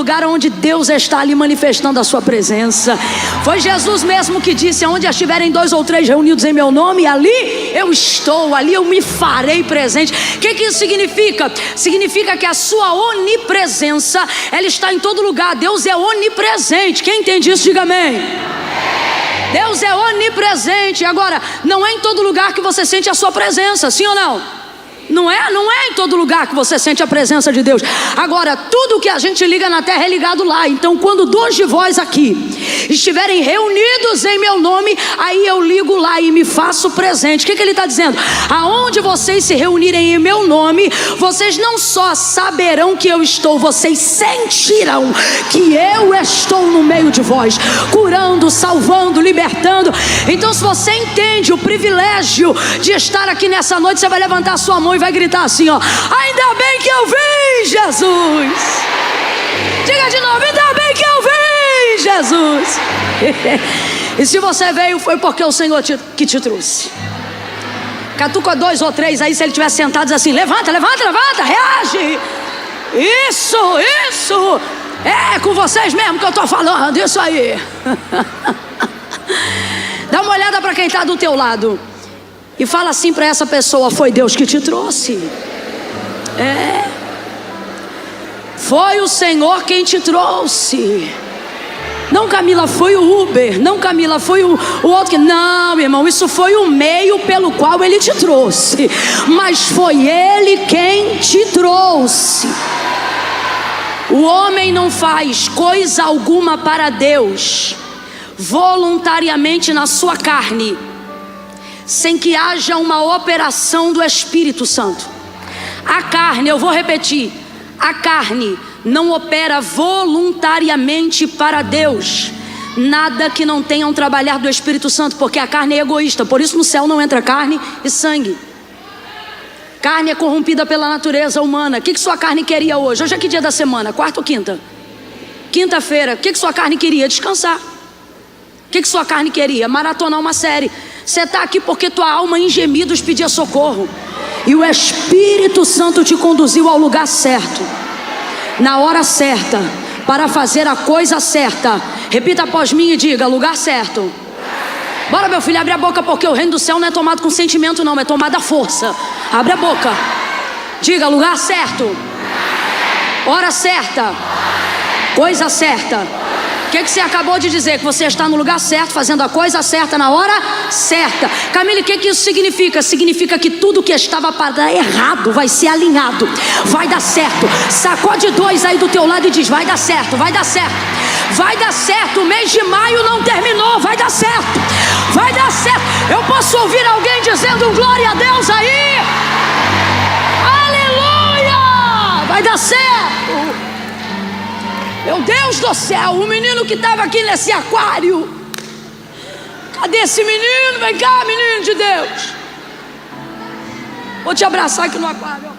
lugar onde Deus está ali manifestando a sua presença. Foi Jesus mesmo que disse: onde estiverem 2 ou 3 reunidos em meu nome, ali eu estou, ali eu me farei presente. O que isso significa? Significa que a sua onipresença, ela está em todo lugar. Deus é onipresente. Quem entende isso, diga amém. Deus é onipresente. Agora, não é em todo lugar que você sente a sua presença, sim ou não? Não é em todo lugar que você sente a presença de Deus. Agora, tudo que a gente liga na terra é ligado lá. Então, quando 2 de vós aqui estiverem reunidos em meu nome, aí eu ligo lá e me faço presente. O que ele está dizendo? Aonde vocês se reunirem em meu nome, vocês não só saberão que eu estou, vocês sentirão que eu estou no meio de vós, curando, salvando, libertando. Então, se você entende o privilégio de estar aqui nessa noite, você vai levantar a sua mão e vai gritar assim, ó: ainda bem que eu vim, Jesus. Diga de novo: ainda bem que eu vim, Jesus. E se você veio, foi porque o Senhor que te trouxe. Catuca 2 ou 3 aí, se ele estiver sentado, diz assim: levanta, levanta, levanta, reage. Isso. É com vocês mesmo que eu estou falando, isso aí. Dá uma olhada para quem está do teu lado e fala assim para essa pessoa: foi Deus que te trouxe. Foi o Senhor quem te trouxe. Não, Camila, foi o Uber. Não, Camila, foi o outro que... Não, irmão, isso foi o meio pelo qual Ele te trouxe. Mas foi Ele quem te trouxe. O homem não faz coisa alguma para Deus voluntariamente na sua carne, sem que haja uma operação do Espírito Santo. A carne, eu vou repetir, a carne não opera voluntariamente para Deus nada que não tenha um trabalhar do Espírito Santo, porque a carne é egoísta. Por isso no céu não entra carne e sangue. Carne é corrompida pela natureza humana. O que sua carne queria hoje? Hoje é que dia da semana? Quarta ou quinta? Quinta-feira. O que sua carne queria? Descansar. O que sua carne queria? Maratonar uma série. Você está aqui porque tua alma em gemidos pedia socorro, e o Espírito Santo te conduziu ao lugar certo, na hora certa, para fazer a coisa certa. Repita após mim e diga: lugar certo. Bora, meu filho, abre a boca, porque o reino do céu não é tomado com sentimento não, é tomado à força. Abre a boca. Diga: lugar certo, hora certa, coisa certa. O que você acabou de dizer? Que você está no lugar certo, fazendo a coisa certa na hora certa. Camila, o que isso significa? Significa que tudo que estava para dar errado vai ser alinhado, vai dar certo. Sacode 2 aí do teu lado e diz: vai dar certo, vai dar certo, vai dar certo. O mês de maio não terminou, vai dar certo, vai dar certo. Eu posso ouvir alguém dizendo glória a Deus aí? Aleluia! Vai dar certo. Meu Deus do céu, o menino que estava aqui nesse aquário, cadê esse menino? Vem cá, menino de Deus. Vou te abraçar aqui no aquário.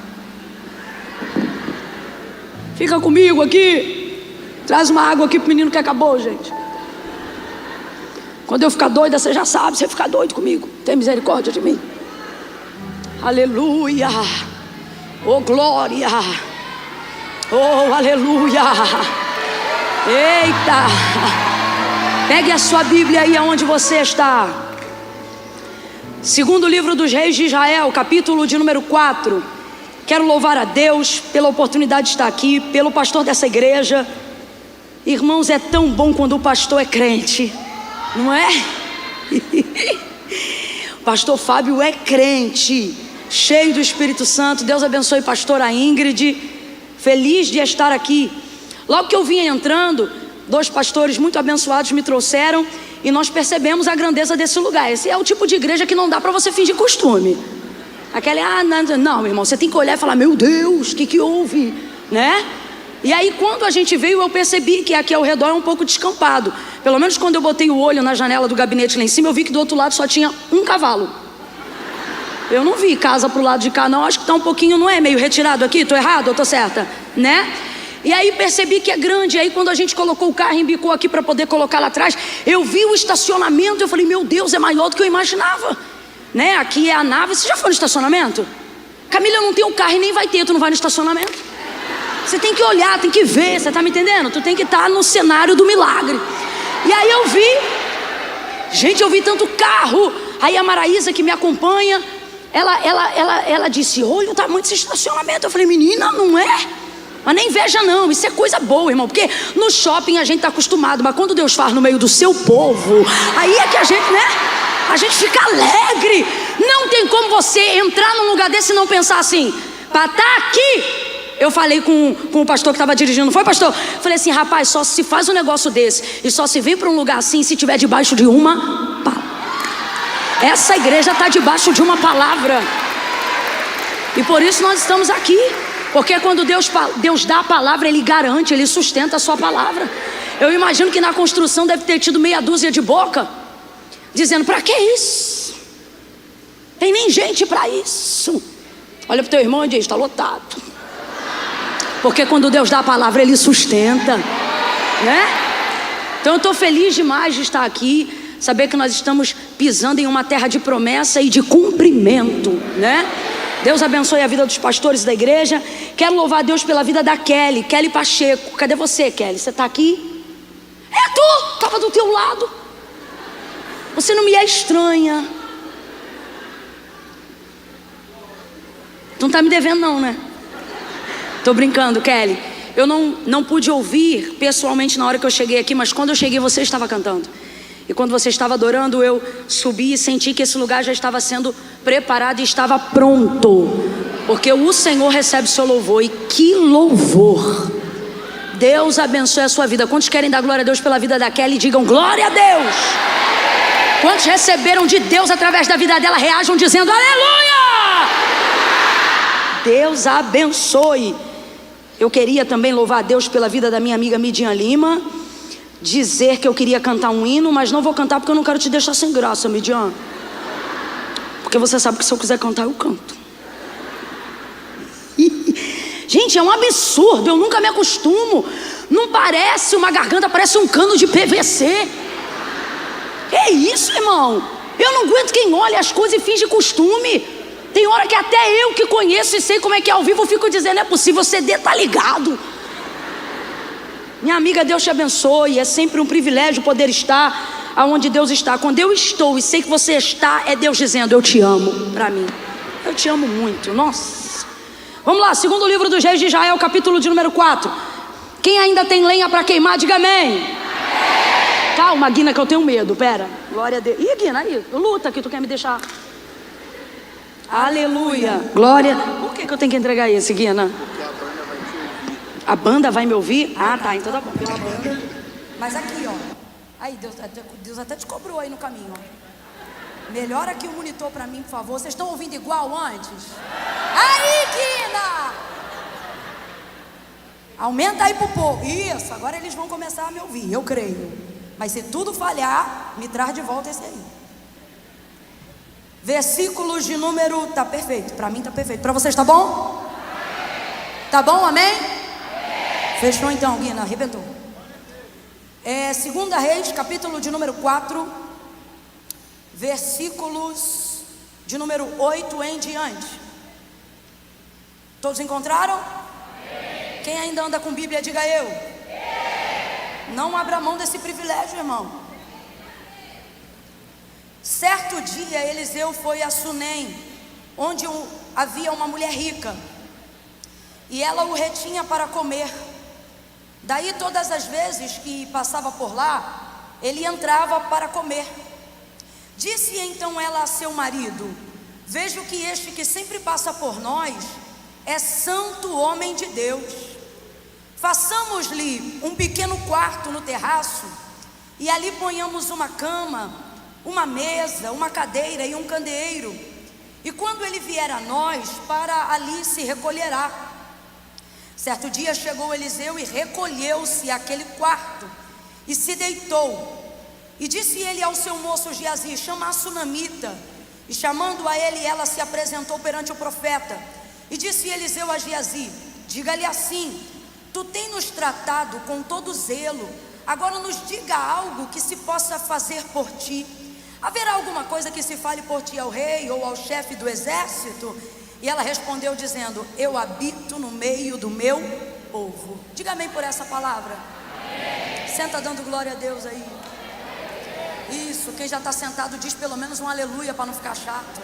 Fica comigo aqui. Traz uma água aqui pro menino que acabou, gente. Quando eu ficar doida, você já sabe, você fica doido comigo. Tem misericórdia de mim. Aleluia. Oh, glória. Oh, aleluia. Eita. Pegue a sua Bíblia aí aonde você está. Segundo livro dos reis de Israel, capítulo de número 4. Quero louvar a Deus pela oportunidade de estar aqui, pelo pastor dessa igreja. Irmãos, é tão bom quando o pastor é crente, não é? O pastor Fábio é crente, cheio do Espírito Santo. Deus abençoe pastora Ingrid. Feliz de estar aqui. Logo que eu vinha entrando, 2 pastores muito abençoados me trouxeram, e nós percebemos a grandeza desse lugar. Esse é o tipo de igreja que não dá para você fingir costume. Aquela, não, irmão, você tem que olhar e falar: meu Deus, o que houve, né? E aí quando a gente veio, eu percebi que aqui ao redor é um pouco descampado. Pelo menos quando eu botei o olho na janela do gabinete lá em cima, eu vi que do outro lado só tinha um cavalo. Eu não vi casa pro lado de cá não, acho que tá um pouquinho, não é meio retirado aqui? Tô errado ou tô certa? Né? E aí percebi que é grande. Aí quando a gente colocou o carro e embicou aqui para poder colocar lá atrás, eu vi o estacionamento, eu falei: meu Deus, é maior do que eu imaginava, né? Aqui é a nave. Você já foi no estacionamento? Camila, eu não tenho carro e nem vai ter. Tu não vai no estacionamento? Você tem que olhar, tem que ver, você está me entendendo? Tu tem que estar no cenário do milagre. E aí eu vi, gente, eu vi tanto carro. Aí a Maraísa que me acompanha, ela disse, olha o tamanho desse estacionamento. Eu falei, menina, não é? Mas nem inveja não, isso é coisa boa, irmão. Porque no shopping a gente está acostumado, mas quando Deus faz no meio do seu povo, aí é que a gente, né? A gente fica alegre. Não tem como você entrar num lugar desse e não pensar assim, para estar aqui. Eu falei com o pastor que estava dirigindo, não foi, pastor? Falei assim, rapaz, só se faz um negócio desse e só se vem para um lugar assim se tiver debaixo de uma palavra. Essa igreja está debaixo de uma palavra. E por isso nós estamos aqui. Porque quando Deus dá a palavra, Ele garante, Ele sustenta a sua palavra. Eu imagino que na construção deve ter tido meia dúzia de boca dizendo, para que isso? Tem nem gente para isso. Olha para o teu irmão e diz, está lotado. Porque quando Deus dá a palavra, Ele sustenta, né? Então eu estou feliz demais de estar aqui, saber que nós estamos pisando em uma terra de promessa e de cumprimento, né? Deus abençoe a vida dos pastores da igreja. Quero louvar a Deus pela vida da Kelly Pacheco. Cadê você, Kelly? Você está aqui? É tu, estava do teu lado. Você não me é estranha. Tu não está me devendo não, né? Tô brincando, Kelly. Eu não pude ouvir pessoalmente na hora que eu cheguei aqui, mas quando eu cheguei você estava cantando. E quando você estava adorando, eu subi e senti que esse lugar já estava sendo preparado e estava pronto. Porque o Senhor recebe o seu louvor. E que louvor! Deus abençoe a sua vida. Quantos querem dar glória a Deus pela vida da Kelly? Digam glória a Deus. Quantos receberam de Deus através da vida dela? Reajam dizendo aleluia! Deus abençoe. Eu queria também louvar a Deus pela vida da minha amiga Midian Lima. Dizer que eu queria cantar um hino, mas não vou cantar porque eu não quero te deixar sem graça, Midian. Porque você sabe que se eu quiser cantar, eu canto. Gente, é um absurdo, eu nunca me acostumo. Não parece uma garganta, parece um cano de PVC. É isso, irmão. Eu não aguento quem olha as coisas e finge costume. Tem hora que até eu que conheço e sei como é que é ao vivo, eu fico dizendo, é possível, o CD tá ligado. Minha amiga, Deus te abençoe. É sempre um privilégio poder estar aonde Deus está. Quando eu estou e sei que você está, é Deus dizendo, eu te amo. Para mim, eu te amo muito. Nossa. Vamos lá, segundo livro dos Reis de Israel, capítulo de número 4. Quem ainda tem lenha para queimar, diga amém. Calma, Guina, que eu tenho medo. Pera, glória a Deus. Ih, Guina, aí, luta que tu quer me deixar. Aleluia. Glória. Por que eu tenho que entregar esse, Guina? A banda vai me ouvir? Ah, tá, então tá bom. Pela banda. Mas aqui, ó. Aí, Deus até te cobrou aí no caminho, ó. Melhora aqui o monitor pra mim, por favor. Vocês estão ouvindo igual antes? Aí, Guina! Aumenta aí pro povo. Isso, agora eles vão começar a me ouvir, eu creio. Mas se tudo falhar, me traz de volta esse aí. Versículos de número... Tá perfeito, pra mim tá perfeito. Pra vocês tá bom? Tá bom, amém? Fechou então, Guina, arrebentou. 2 Reis, capítulo de número 4, versículos de número 8 em diante. Todos encontraram? Quem ainda anda com Bíblia, diga eu. Não abra mão desse privilégio, irmão. Certo dia, Eliseu foi a Sunem, onde havia uma mulher rica, e ela o retinha para comer. Daí todas as vezes que passava por lá, ele entrava para comer. Disse então ela a seu marido: vejo que este que sempre passa por nós é santo homem de Deus. Façamos-lhe um pequeno quarto no terraço, e ali ponhamos uma cama, uma mesa, uma cadeira e um candeeiro. E quando ele vier a nós, para ali se recolherá. Certo dia chegou Eliseu e recolheu-se àquele quarto e se deitou. E disse ele ao seu moço Geazi: chama a sunamita. E chamando a ele, ela se apresentou perante o profeta. E disse Eliseu a Geazi: diga-lhe assim: tu tem nos tratado com todo zelo, agora nos diga algo que se possa fazer por ti. Haverá alguma coisa que se fale por ti ao rei ou ao chefe do exército? E ela respondeu dizendo: eu habito no meio do meu povo. Diga amém por essa palavra. Senta dando glória a Deus aí. Isso, quem já está sentado diz pelo menos um aleluia para não ficar chato.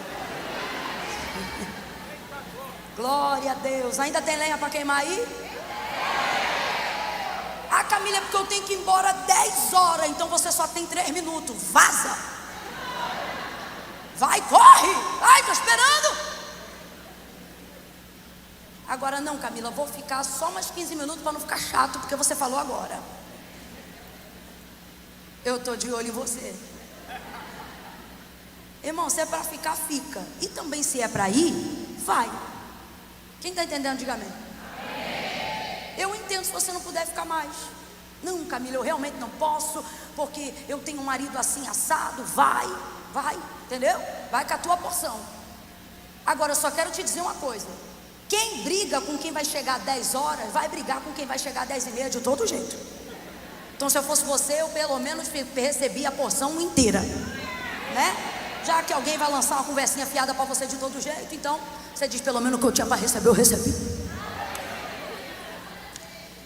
Glória a Deus. Ainda tem lenha para queimar aí? Ah, Camila, é porque eu tenho que ir embora 10 horas. Então você só tem 3 minutos. Vaza. Vai, corre. Ai, estou esperando. Agora não, Camila, vou ficar só mais 15 minutos para não ficar chato, porque você falou agora. Eu estou de olho em você. Irmão, se é para ficar, fica. E também se é para ir, vai. Quem está entendendo, diga amém. Eu entendo se você não puder ficar mais. Não, Camila, eu realmente não posso, porque eu tenho um marido assim assado. Vai, entendeu? Vai com a tua porção. Agora eu só quero te dizer uma coisa. Quem briga com quem vai chegar às 10 horas, vai brigar com quem vai chegar às 10h30 de todo jeito. Então se eu fosse você, eu pelo menos recebia a porção inteira, né? Já que alguém vai lançar uma conversinha fiada para você de todo jeito, então você diz, pelo menos o que eu tinha para receber, eu recebi.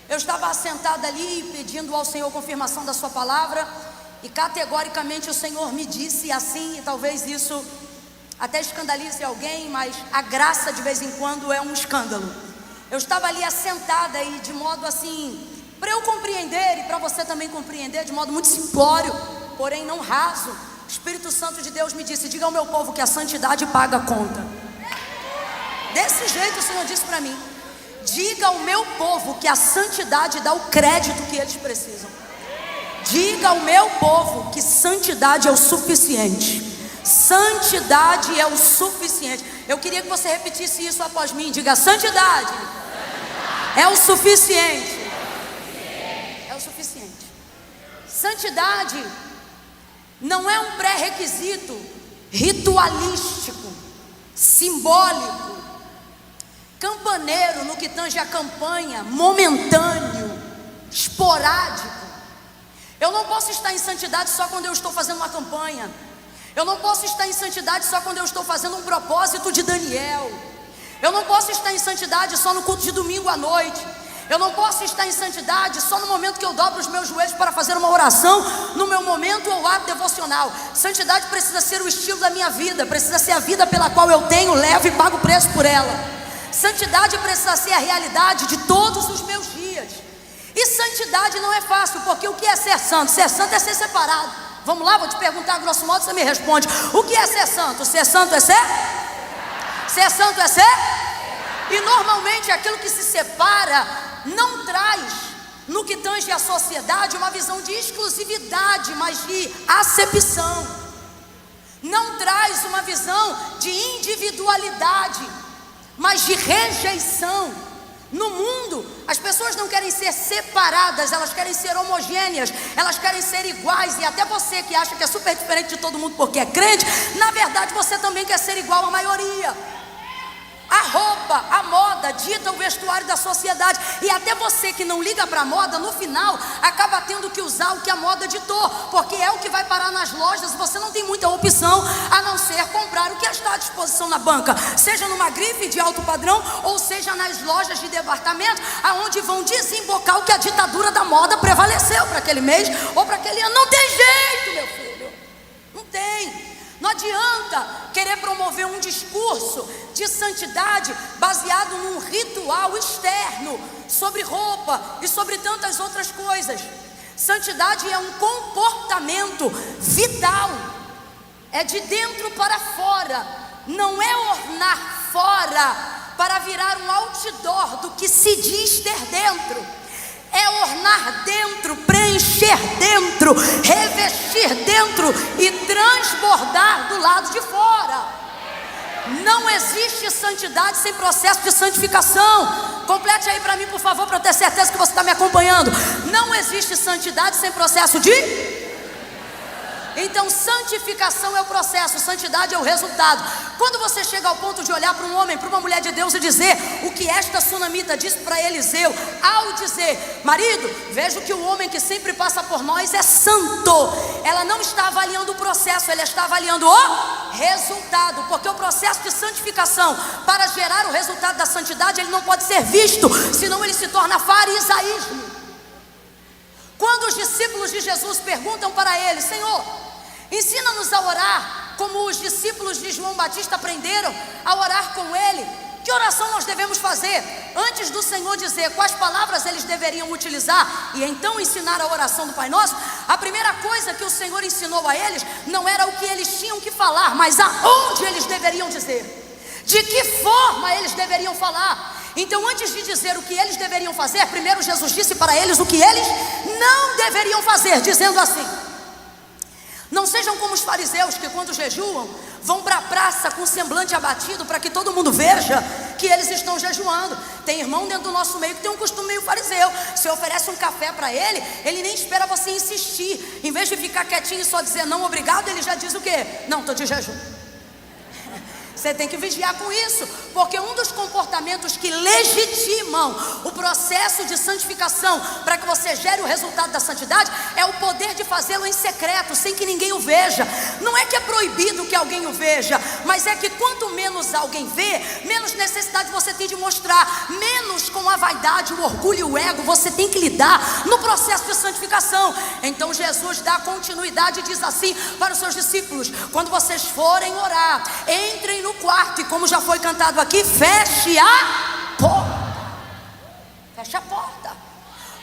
Eu estava sentada ali pedindo ao Senhor confirmação da sua palavra, e categoricamente o Senhor me disse assim, e talvez isso até escandalize alguém, mas a graça de vez em quando é um escândalo. Eu estava ali assentada e de modo assim, para eu compreender e para você também compreender, de modo muito simplório, porém não raso, o Espírito Santo de Deus me disse, diga ao meu povo que a santidade paga a conta. Desse jeito o Senhor disse para mim, diga ao meu povo que a santidade dá o crédito que eles precisam. Diga ao meu povo que santidade é o suficiente. Santidade é o suficiente. Eu queria que você repetisse isso após mim. Diga, santidade é o suficiente. É o suficiente. Santidade não é um pré-requisito ritualístico, simbólico, campaneiro no que tange a campanha, momentâneo, esporádico. Eu não posso estar em santidade só quando eu estou fazendo uma campanha. Eu não posso estar em santidade só quando eu estou fazendo um propósito de Daniel. Eu não posso estar em santidade só no culto de domingo à noite. Eu não posso estar em santidade só no momento que eu dobro os meus joelhos para fazer uma oração, no meu momento ou ato devocional. Santidade precisa ser o estilo da minha vida, precisa ser a vida pela qual eu tenho, levo e pago o preço por ela. Santidade precisa ser a realidade de todos os meus dias. E santidade não é fácil, porque o que é ser santo? Ser santo é ser separado. Vamos lá, vou te perguntar grosso modo, você me responde. O que é ser santo? Ser santo é ser? Ser santo é ser? E normalmente aquilo que se separa não traz, no que tange a sociedade, uma visão de exclusividade, mas de acepção. Não traz uma visão de individualidade, mas de rejeição. No mundo, as pessoas não querem ser separadas, elas querem ser homogêneas, elas querem ser iguais. E até você que acha que é super diferente de todo mundo porque é crente, na verdade você também quer ser igual à maioria. A roupa, a moda dita o vestuário da sociedade. E até você que não liga para a moda, no final acaba tendo que usar o que a moda ditou, porque é o que vai parar nas lojas. Você não tem muita opção a não ser comprar o que está à disposição na banca, seja numa grife de alto padrão, ou seja nas lojas de departamento, aonde vão desembocar o que a ditadura da moda prevaleceu para aquele mês ou para aquele ano. Não tem jeito, meu filho, não tem. Não adianta querer promover um discurso de santidade baseado num ritual externo, sobre roupa e sobre tantas outras coisas. Santidade é um comportamento vital, é de dentro para fora, não é ornar fora para virar um outdoor do que se diz ter dentro. É ornar dentro, preencher dentro, revestir dentro e transbordar do lado de fora. Não existe santidade sem processo de santificação. Complete aí para mim, por favor, para eu ter certeza que você está me acompanhando. Não existe santidade sem processo de... Então santificação é o processo, santidade é o resultado. Quando você chega ao ponto de olhar para um homem, para uma mulher de Deus e dizer o que esta sunamita disse para Eliseu, ao dizer: marido, vejo que o homem que sempre passa por nós é santo. Ela não está avaliando o processo, ela está avaliando o resultado, porque o processo de santificação, para gerar o resultado da santidade, ele não pode ser visto, senão ele se torna farisaísmo. Quando os discípulos de Jesus perguntam para ele: Senhor, ensina-nos a orar como os discípulos de João Batista aprenderam a orar com ele, que oração nós devemos fazer? Antes do Senhor dizer quais palavras eles deveriam utilizar e então ensinar a oração do Pai Nosso, a primeira coisa que o Senhor ensinou a eles não era o que eles tinham que falar, mas aonde eles deveriam dizer, de que forma eles deveriam falar. Então, antes de dizer o que eles deveriam fazer, primeiro Jesus disse para eles o que eles não deveriam fazer, dizendo assim: não sejam como os fariseus que, quando jejuam, vão para a praça com semblante abatido para que todo mundo veja que eles estão jejuando. Tem irmão dentro do nosso meio que tem um costume meio fariseu. Você oferece um café para ele, ele nem espera você insistir. Em vez de ficar quietinho e só dizer não obrigado, ele já diz o quê? Não, estou de jejum. Você tem que vigiar com isso, porque um dos comportamentos que legitimam o processo de santificação para que você gere o resultado da santidade é o poder de fazê-lo em secreto, sem que ninguém o veja. Não é que é proibido que alguém o veja, mas é que quanto menos alguém vê, menos necessidade você tem de mostrar, menos com a vaidade, o orgulho e o ego você tem que lidar no processo de santificação. Então Jesus dá continuidade e diz assim para os seus discípulos: quando vocês forem orar, entrem no quarto e, como já foi cantado aqui, feche a porta. Feche a porta.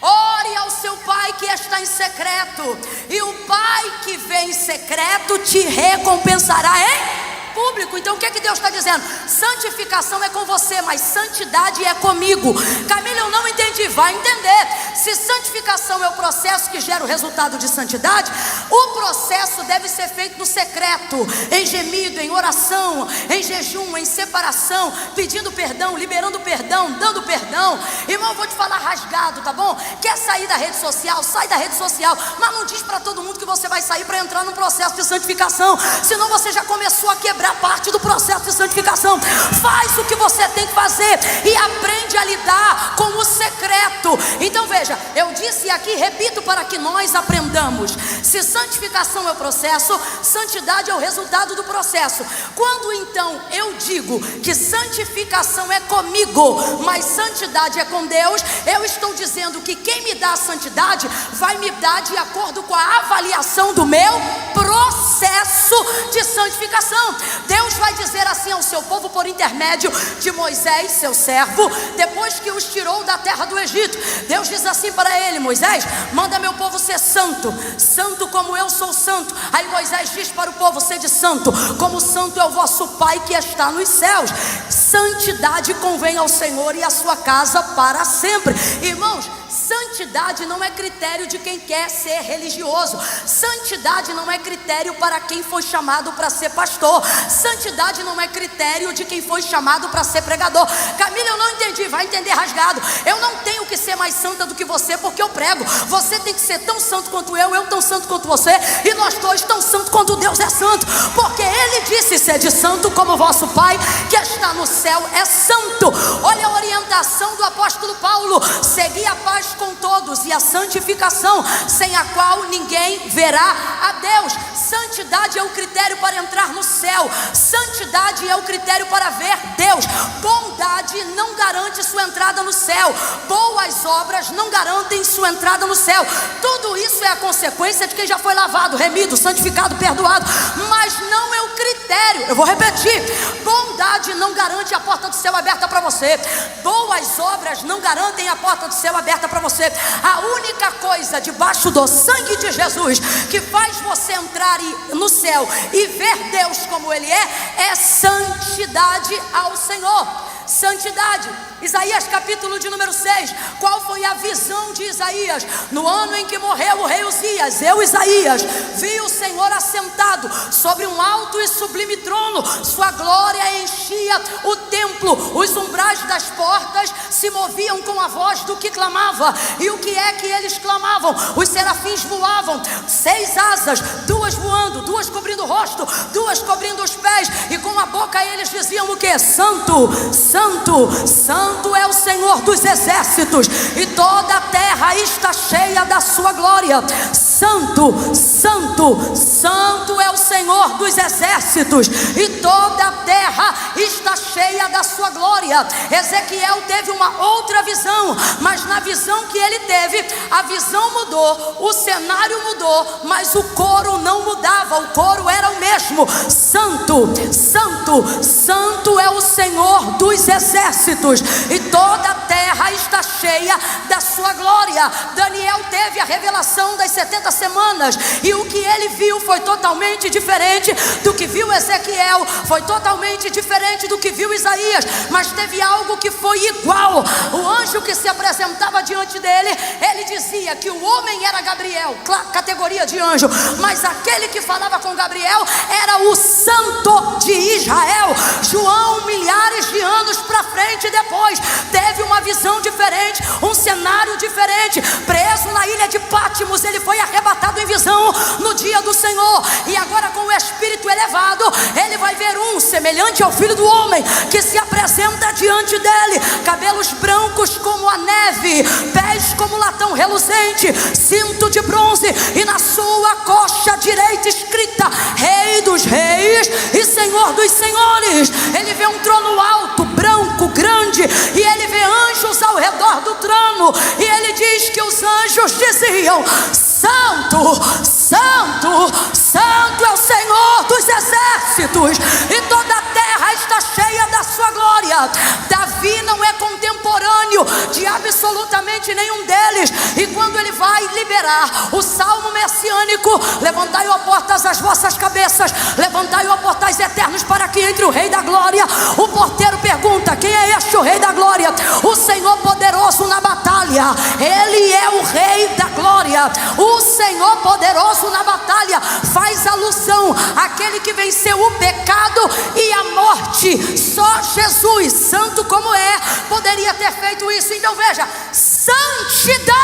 Ore ao seu pai que está em secreto, e o pai que vê em secreto te recompensará em público. Então o que é que Deus está dizendo? Santificação é com você, mas santidade é comigo. Camila, eu não entendi. Vai entender. Se santificação é o processo que gera o resultado de santidade, o processo deve ser feito no secreto, em gemido, em oração, em jejum, em separação, pedindo perdão, liberando perdão, dando perdão. Irmão, eu vou te falar rasgado, tá bom? Quer sair da rede social? Sai da rede social, mas não diz para todo mundo que você vai sair para entrar no processo de santificação, senão você já começou a quebrar parte do processo de santificação. Faz o que você tem que fazer e aprende a lidar com o secreto. Então veja, eu disse aqui, repito para que nós aprendamos: se santificação é o processo, santidade é o resultado do processo. Quando então eu digo que santificação é comigo, mas santidade é com Deus, eu estou dizendo que quem me dá a santidade vai me dar de acordo com a avaliação do meu processo de santificação. Deus vai dizer assim ao seu povo por intermédio de Moisés, seu servo, depois que os tirou da terra do Egito. Deus diz assim para ele: Moisés, manda meu povo ser santo, santo como eu sou santo. Aí Moisés diz para o povo: sede santo, como santo é o vosso Pai que está nos céus. Santidade convém ao Senhor e à sua casa para sempre. Irmãos, santidade não é critério de quem quer ser religioso. Santidade não é critério para quem foi chamado para ser pastor. Santidade não é critério de quem foi chamado para ser pregador. Camila, eu não entendi. Vai entender rasgado. Eu não tenho que ser mais santa do que você porque eu prego. Você tem que ser tão santo quanto eu tão santo quanto você, e nós dois tão santos quanto Deus é santo, porque Ele disse: sede santo como vosso Pai que está no céu é santo. Olha a orientação do apóstolo Paulo: segui a paz com todos e a santificação, sem a qual ninguém verá a Deus. Santidade é o critério para entrar no céu. Santidade é o critério para ver Deus. Bondade não garante sua entrada no céu. Boas obras não garantem sua entrada no céu. Tudo isso é a consequência de quem já foi lavado, remido, santificado, perdoado, mas não é o critério. Eu vou repetir: bondade não garante a porta do céu aberta para você. Boas obras não garantem a porta do céu aberta para você. A única coisa debaixo do sangue de Jesus que faz você entrar no céu e ver Deus como Ele é santidade ao Senhor. Santidade. Isaías capítulo de número 6. Qual foi a visão de Isaías? No ano em que morreu o rei Uzias, eu, Isaías, vi o Senhor assentado sobre um alto e sublime trono. Sua glória enchia o templo. Os umbrais das portas se moviam com a voz do que clamava. E o que é que eles clamavam? voavam, os serafins voavam, 6 asas, 2 voando, 2 cobrindo o rosto, 2 cobrindo os pés, e com a boca eles diziam o que? Santo, Santo, Santo é o Senhor dos exércitos, e toda a terra está cheia da sua glória. Santo, Santo, Santo é o Senhor dos exércitos, e toda a terra está cheia da sua glória. Ezequiel teve uma outra visão, mas na visão que ele teve, a visão mudou, o cenário mudou, mas o coro não mudava, o coro era o mesmo. Santo, Santo, Santo é o Senhor dos exércitos, e toda a terra está cheia da sua glória. Daniel teve a revelação das 70 semanas, e o que ele viu foi totalmente diferente do que viu Ezequiel, foi totalmente diferente do que viu Isaías, mas teve algo que foi igual. O anjo que se apresentava diante dele, ele dizia que o homem era Gabriel, categoria de anjo, mas aquele que falava com Gabriel era o Santo de Israel. João, milhares de anos para frente depois, teve uma visão diferente, um cenário diferente. Preso na ilha de Patmos, ele foi arrebatado em visão no dia do Senhor, e agora com o espírito elevado, ele vai ver um semelhante ao Filho do Homem, que se apresenta diante dele, cabelos brancos como a neve, pés como latão reluzente, cinto de bronze, e na sua coxa direita escrita: Rei dos Reis e Senhor dos Senhores. Ele vê um trono alto, branco, grande, e ele vê anjos ao redor do trono, e ele diz que os anjos diziam: Santo, Santo, Santo é o Senhor dos exércitos, e toda a terra está cheia da sua glória. Davi não é contemporâneo de absolutamente nenhum deles, e quando ele vai liberar o salmo messiânico: levantai, ó portas, as vossas cabeças, levantai, ó portais eternos, para que entre o Rei da Glória. O porteiro pergunta: quem é este, o Rei da Glória? O Senhor poderoso na batalha, ele é o Rei da Glória. O Senhor poderoso na batalha faz alusão àquele que venceu o pecado e a morte. Só Jesus, santo como é, poderia ter feito isso. Então veja, santidade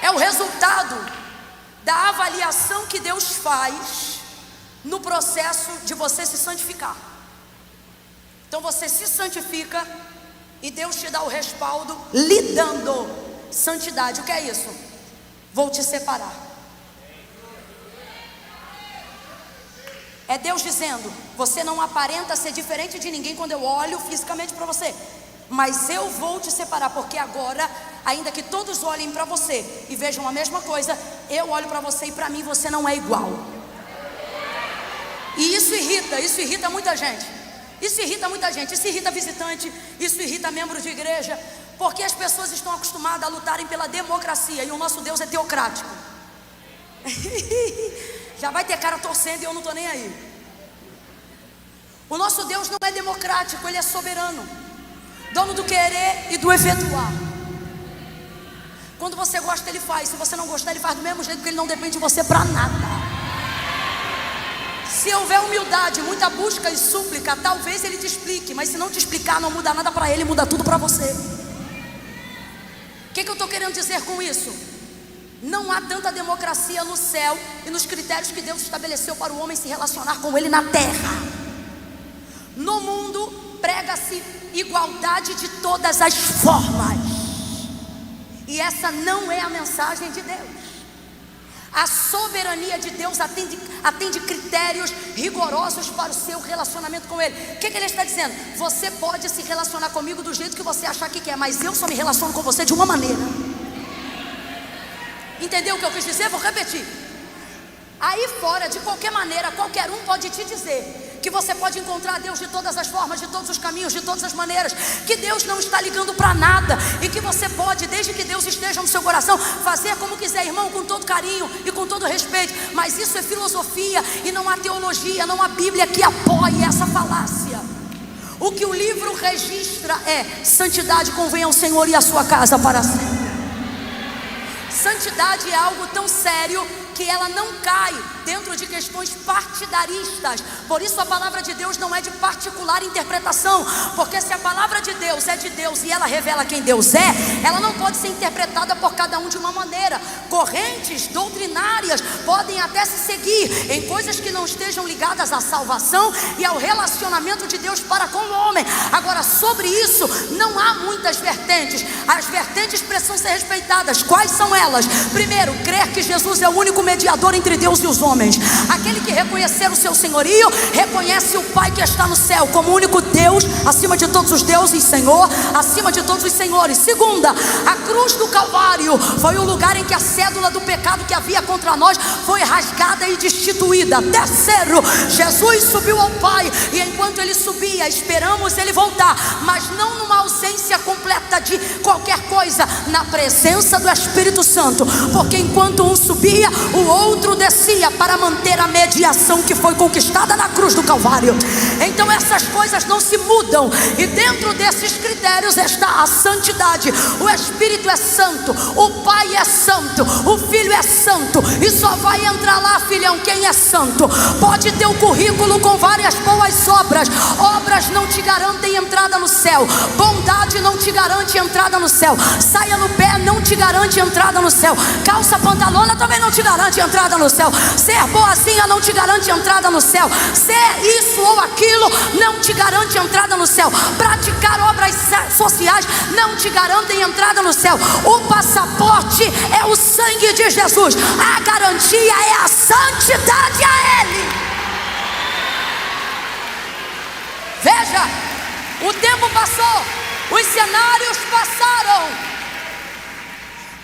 é o resultado da avaliação que Deus faz no processo de você se santificar. Então você se santifica e Deus te dá o respaldo lhe dando santidade. O que é isso? Vou te separar. É Deus dizendo: você não aparenta ser diferente de ninguém quando eu olho fisicamente para você, mas eu vou te separar, porque agora, ainda que todos olhem para você e vejam a mesma coisa, eu olho para você e para mim você não é igual. E isso irrita muita gente. Isso irrita muita gente, isso irrita visitante, isso irrita membros de igreja, porque as pessoas estão acostumadas a lutarem pela democracia, e o nosso Deus é teocrático. Já vai ter cara torcendo e eu não estou nem aí. O nosso Deus não é democrático, ele é soberano, dono do querer e do efetuar. Quando você gosta, ele faz. Se você não gostar, ele faz do mesmo jeito, porque ele não depende de você para nada. Se houver humildade, muita busca e súplica, talvez ele te explique, mas se não te explicar, não muda nada para ele, muda tudo para você. O que eu estou querendo dizer com isso? Não há tanta democracia no céu e nos critérios que Deus estabeleceu para o homem se relacionar com ele na terra. No mundo prega-se igualdade de todas as formas, e essa não é a mensagem de Deus. A soberania de Deus atende critérios rigorosos para o seu relacionamento com Ele. O que ele está dizendo? Você pode se relacionar comigo do jeito que você achar que quer, mas eu só me relaciono com você de uma maneira. Entendeu o que eu quis dizer? Vou repetir. Aí fora, de qualquer maneira, qualquer um pode te dizer que você pode encontrar Deus de todas as formas, de todos os caminhos, de todas as maneiras, que Deus não está ligando para nada, e que você pode, desde que Deus esteja no seu coração, fazer como quiser, irmão, com todo carinho e com todo respeito. Mas isso é filosofia, e não há teologia, não há Bíblia que apoie essa falácia. O que o livro registra é: santidade convém ao Senhor e à sua casa para sempre. Santidade é algo tão sério que ela não cai dentro de questões partidaristas. Por isso a palavra de Deus não é de particular interpretação, porque se a palavra de Deus é de Deus e ela revela quem Deus é, ela não pode ser interpretada por cada um de uma maneira. Correntes doutrinárias podem até se seguir em coisas que não estejam ligadas à salvação e ao relacionamento de Deus para com o homem. Agora, sobre isso não há muitas vertentes. As vertentes precisam ser respeitadas. Quais são elas? Primeiro, crer que Jesus é o único mediador entre Deus e os homens. Aquele que reconhecer o seu senhorio, reconhece o Pai que está no céu como o único Deus, acima de todos os deuses, Senhor, acima de todos os senhores. Segunda, a cruz do Calvário foi o lugar em que a cédula do pecado que havia contra nós foi rasgada e destituída. Terceiro, Jesus subiu ao Pai, e enquanto ele subia, esperamos ele voltar, mas não numa ausência completa de qualquer coisa, na presença do Espírito Santo, porque enquanto um subia, o outro descia para manter a mediação que foi conquistada na cruz do Calvário. Então essas coisas não se mudam, e dentro desses critérios está a santidade. O Espírito é santo, o Pai é santo, o Filho é santo, e só vai entrar lá, filhão, quem é santo. Pode ter o currículo com várias boas obras, obras não te garantem entrada no céu, bondade não te garante entrada no céu, saia no pé não te garante entrada no céu, calça pantalona também não te garante entrada no céu, ser boazinha não te garante entrada no céu, ser isso ou aquilo não te garante entrada no céu, praticar obras sociais não te garantem entrada no céu. O passaporte é o sangue de Jesus, a garantia é a santidade a Ele. Veja, o tempo passou, os cenários passaram,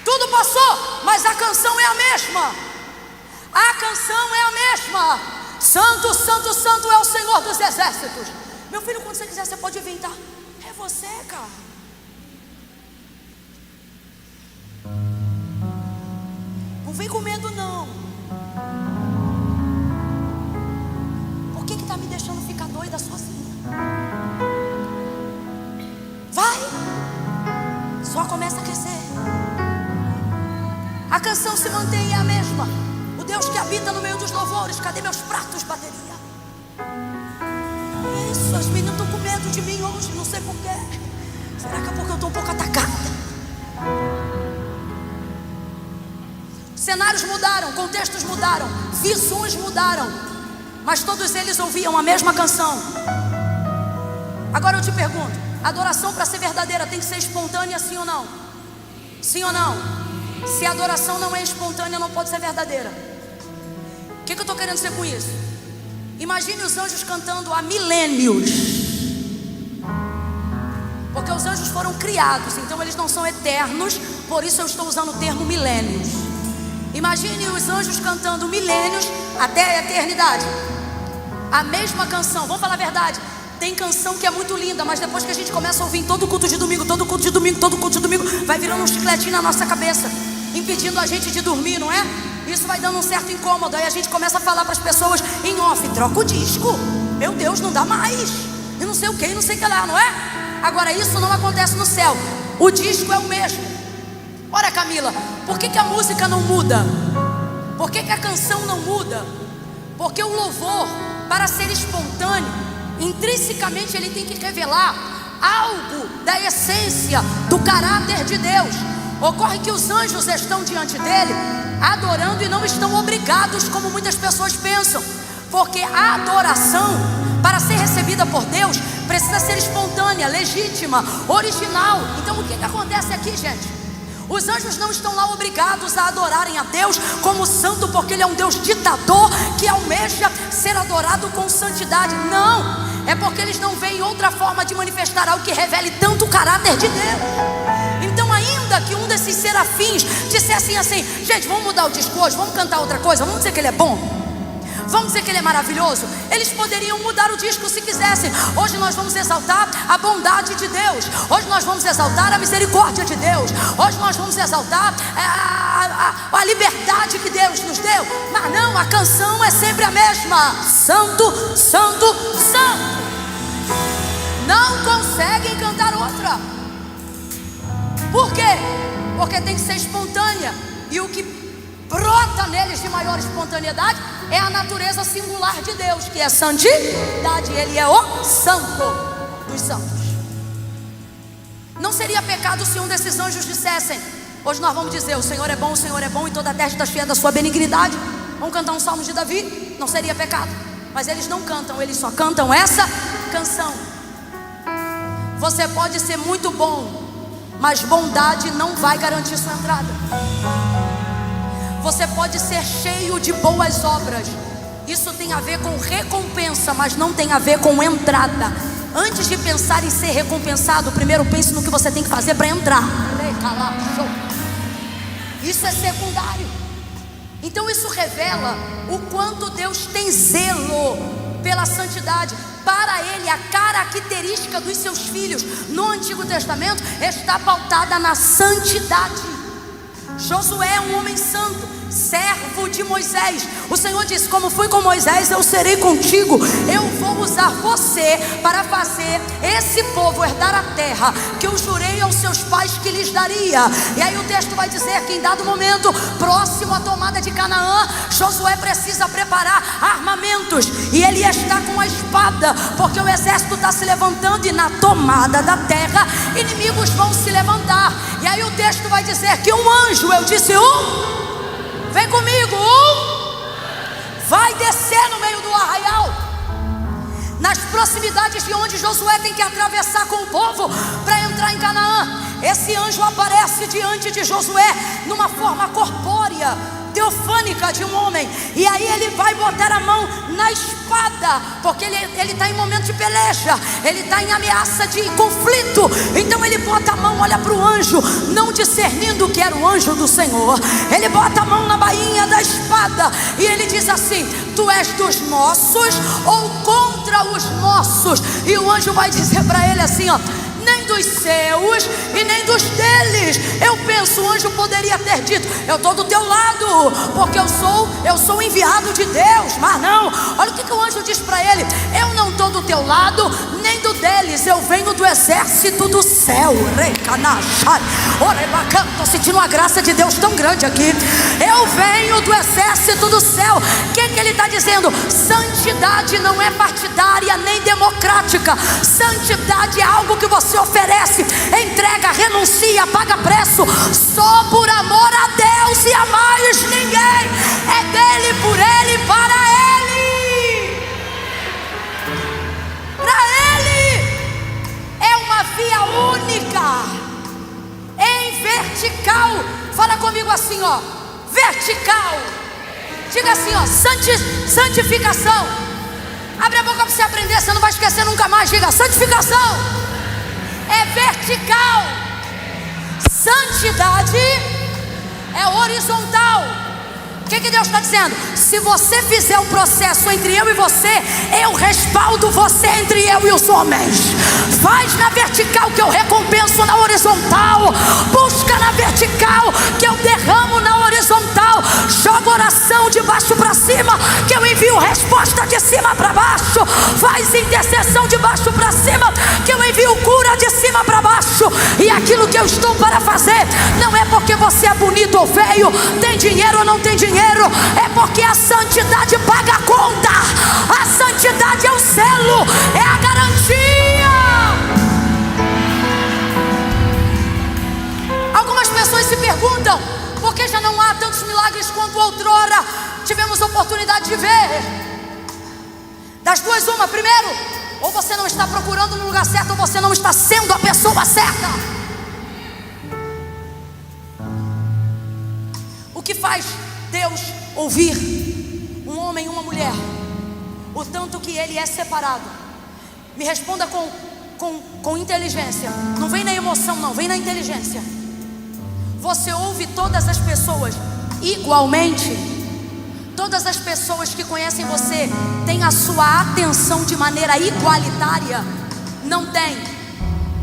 tudo passou, mas a canção é a mesma. A canção é a mesma. Santo, santo, santo é o Senhor dos exércitos. Meu filho, quando você quiser, você pode inventar. É você, cara. Não vem com medo, não. Por que tá me deixando ficar doida sozinha? Vai. Só começa a aquecer. A canção se mantém a mesma. O Deus que habita no meio dos louvores. Cadê meus pratos, bateria? Isso, as meninas estão com medo de mim hoje, não sei porquê. Será que é porque eu estou um pouco atacada? Cenários mudaram, contextos mudaram, visões mudaram, mas todos eles ouviam a mesma canção. Agora eu te pergunto, a adoração para ser verdadeira tem que ser espontânea, sim ou não? Sim ou não? Se a adoração não é espontânea, não pode ser verdadeira. O que eu estou querendo dizer com isso? Imagine os anjos cantando há milênios, porque os anjos foram criados, então eles não são eternos. Por isso eu estou usando o termo milênios. Imagine os anjos cantando milênios até a eternidade, a mesma canção. Vamos falar a verdade, tem canção que é muito linda, mas depois que a gente começa a ouvir em todo culto de domingo, todo culto de domingo, todo culto de domingo, vai virando um chicletinho na nossa cabeça, impedindo a gente de dormir, não é? Isso vai dando um certo incômodo. Aí a gente começa a falar para as pessoas em off: troca o disco, meu Deus, não dá mais, e não sei o que, e não sei o que lá, não é? Agora isso não acontece no céu, o disco é o mesmo. Ora, Camila, por que a música não muda? Por que a canção não muda? Porque o louvor, para ser espontâneo, intrinsecamente ele tem que revelar algo da essência, do caráter de Deus. Ocorre que os anjos estão diante dele, adorando, e não estão obrigados, como muitas pessoas pensam. Porque a adoração, para ser recebida por Deus, precisa ser espontânea, legítima, original. Então o que acontece aqui, gente? Os anjos não estão lá obrigados a adorarem a Deus como santo, porque Ele é um Deus ditador que almeja ser adorado com santidade. Não, é porque eles não veem outra forma de manifestar algo que revele tanto o caráter de Deus. Então, ainda que um desses serafins dissessem assim: gente, vamos mudar o disco hoje, vamos cantar outra coisa, vamos dizer que Ele é bom, vamos dizer que Ele é maravilhoso, eles poderiam mudar o disco se quisessem. Hoje nós vamos exaltar a bondade de Deus, hoje nós vamos exaltar a misericórdia de Deus, hoje nós vamos exaltar a liberdade que Deus nos deu. Mas não, a canção é sempre a mesma: santo, santo, santo. Não conseguem cantar outra. Por quê? Porque tem que ser espontânea. E o que brota neles de maior espontaneidade é a natureza singular de Deus, que é santidade. Ele é o santo dos santos. Não seria pecado se um desses anjos dissessem: hoje nós vamos dizer, o Senhor é bom e toda a terra está cheia da sua benignidade. Vamos cantar um salmo de Davi? Não seria pecado. Mas eles não cantam, eles só cantam essa canção. Você pode ser muito bom, mas bondade não vai garantir sua entrada. Você pode ser cheio de boas obras, isso tem a ver com recompensa, mas não tem a ver com entrada. Antes de pensar em ser recompensado, primeiro pense no que você tem que fazer para entrar. Isso é secundário. Então isso revela o quanto Deus tem zelo pela santidade. Para Ele, a característica dos seus filhos no Antigo Testamento está pautada na santidade. Josué é um homem santo, servo de Moisés. O Senhor disse: como fui com Moisés, eu serei contigo. Eu vou usar você para fazer esse povo herdar a terra que eu jurei aos seus pais que lhes daria. E aí o texto vai dizer que em dado momento, próximo à tomada de Canaã, Josué precisa preparar armamentos, e ele está com a espada, porque o exército está se levantando, e na tomada da terra, inimigos vão se levantar. E aí o texto vai dizer que um anjo, eu disse vem comigo, vai descer no meio do arraial, nas proximidades de onde Josué tem que atravessar com o povo para entrar em Canaã. Esse anjo aparece diante de Josué numa forma corpórea, teofânica de um homem. E aí ele vai botar a mão na espada, porque ele está em momento de peleja, ele está em ameaça de conflito. Então ele bota a mão, olha para o anjo, não discernindo que era o anjo do Senhor. Ele bota a mão na bainha da espada e ele diz assim: tu és dos nossos ou contra os nossos? E o anjo vai dizer para ele assim, nem dos seus e nem dos deles. Eu penso, o anjo poderia ter dito: eu estou do teu lado, porque eu sou enviado de Deus. Mas não, olha o que o anjo diz para ele: eu não estou do teu lado, nem do deles, eu venho do exército do céu. Estou sentindo uma graça de Deus tão grande aqui. Eu venho do exército do céu. O que ele está dizendo? Santidade não é partidária nem democrática. Santidade é algo que você oferece, entrega, renuncia, paga preço, só por amor a Deus e a mais ninguém. É dele, por ele, para ele. Para ele é uma via única, em vertical. Fala comigo assim, vertical. Diga assim, santificação. Abre a boca para você aprender, você não vai esquecer nunca mais. Diga: santificação é vertical, santidade é horizontal. O que Deus está dizendo? Se você fizer um processo entre eu e você, eu respaldo você entre eu e os homens. Faz na vertical que eu recompenso na horizontal. Busca na vertical que eu derramo na horizontal. Joga oração de baixo para cima que eu envio resposta de cima para baixo. Faz intercessão de baixo para cima que eu envio cura de cima para baixo. E aquilo que eu estou para fazer não é porque você é bonito ou feio, tem dinheiro ou não tem dinheiro, é porque a santidade paga a conta. A santidade é o selo, é a garantia. Algumas pessoas se perguntam por que já não há tantos milagres quanto outrora tivemos oportunidade de ver. Das duas uma: primeiro, ou você não está procurando no lugar certo, ou você não está sendo a pessoa certa. O que faz Deus ouvir um homem e uma mulher? O tanto que ele é separado. Me responda com inteligência. Não vem na emoção não, vem na inteligência. Você ouve todas as pessoas igualmente? Todas as pessoas que conhecem você têm a sua atenção de maneira igualitária? Não tem.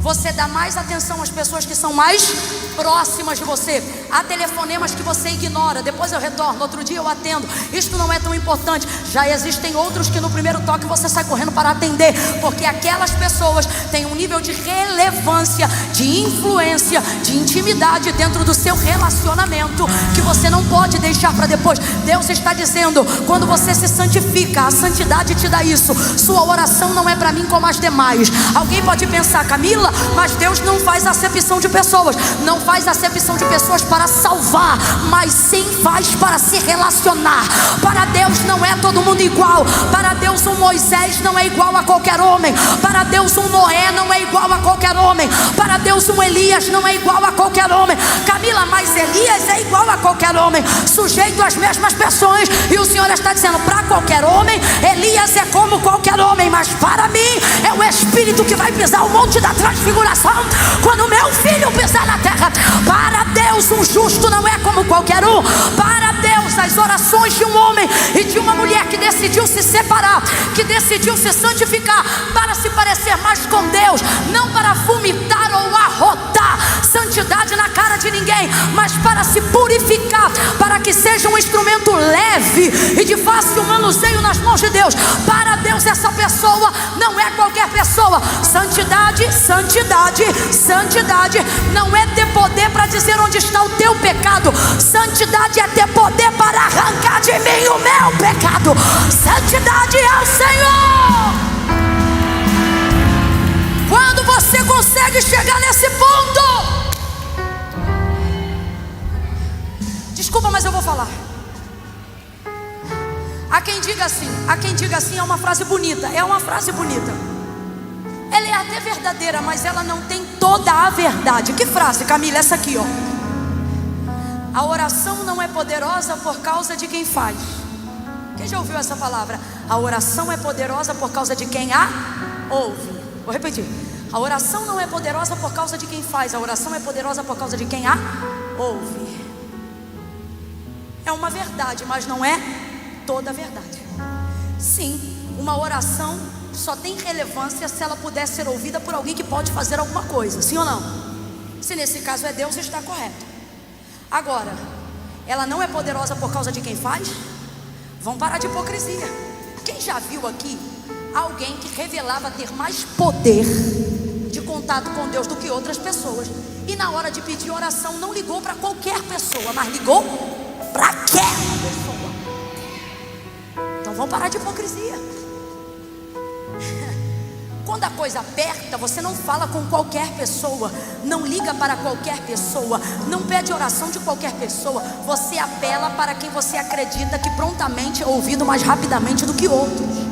Você dá mais atenção às pessoas que são mais próximas de você. Há telefonemas que você ignora, depois eu retorno, outro dia eu atendo. Isto não é tão importante. Já existem outros que no primeiro toque você sai correndo para atender, porque aquelas pessoas têm um nível de relevância, de influência, de intimidade dentro do seu relacionamento, que você não pode deixar para depois. Deus está dizendo: quando você se santifica, a santidade te dá isso. Sua oração não é para mim como as demais. Alguém pode pensar: Camila, mas Deus não faz acepção de pessoas. Não faz acepção de pessoas para salvar, mas sim faz para se relacionar. Para Deus não é todo mundo igual. Para Deus um Moisés não é igual a qualquer homem. Para Deus um Noé não é igual a qualquer homem. Para Deus um Elias não é igual a qualquer homem. Camila, mas Elias é igual a qualquer homem, sujeito às mesmas pressões. E o Senhor está dizendo: para qualquer homem, Elias é como qualquer homem, mas para mim é o Espírito que vai pisar o monte da transfiguração quando meu filho pisar na terra. Para Deus um justo não é como qualquer um. Para Deus as orações de um homem e de uma mulher que decidiu se separar, que decidiu se santificar para se parecer mais com Deus, não para vomitar ou arrotar santidade na cara de ninguém, mas para se purificar, para que seja um instrumento leve e de fácil manuseio nas mãos de Deus. Para Deus essa pessoa não é qualquer pessoa. Santidade, santidade, santidade não é ter poder para dizer onde está o teu pecado. Santidade é ter poder para arrancar de mim o meu pecado. Santidade é o Senhor. Quando você consegue chegar nesse ponto, desculpa, mas eu vou falar. Há quem diga assim é uma frase bonita. É uma frase bonita. Ela é até verdadeira, mas ela não tem toda a verdade. Que frase, Camila? Essa aqui, ó. A oração não é poderosa por causa de quem faz. Quem já ouviu essa palavra? A oração é poderosa por causa de quem a ouve. Vou repetir. A oração não é poderosa por causa de quem faz. A oração é poderosa por causa de quem a ouve. É uma verdade, mas não é toda a verdade. Sim, uma oração só tem relevância se ela puder ser ouvida por alguém que pode fazer alguma coisa. Sim ou não? Se nesse caso é Deus, está correto. Agora, ela não é poderosa por causa de quem faz? Vamos parar de hipocrisia. Quem já viu aqui alguém que revelava ter mais poder de contato com Deus do que outras pessoas, e na hora de pedir oração não ligou para qualquer pessoa, mas ligou para aquela pessoa? Então vamos parar de hipocrisia. Quando a coisa aperta, você não fala com qualquer pessoa, não liga para qualquer pessoa, não pede oração de qualquer pessoa. Você apela para quem você acredita que prontamente é ouvido mais rapidamente do que outros.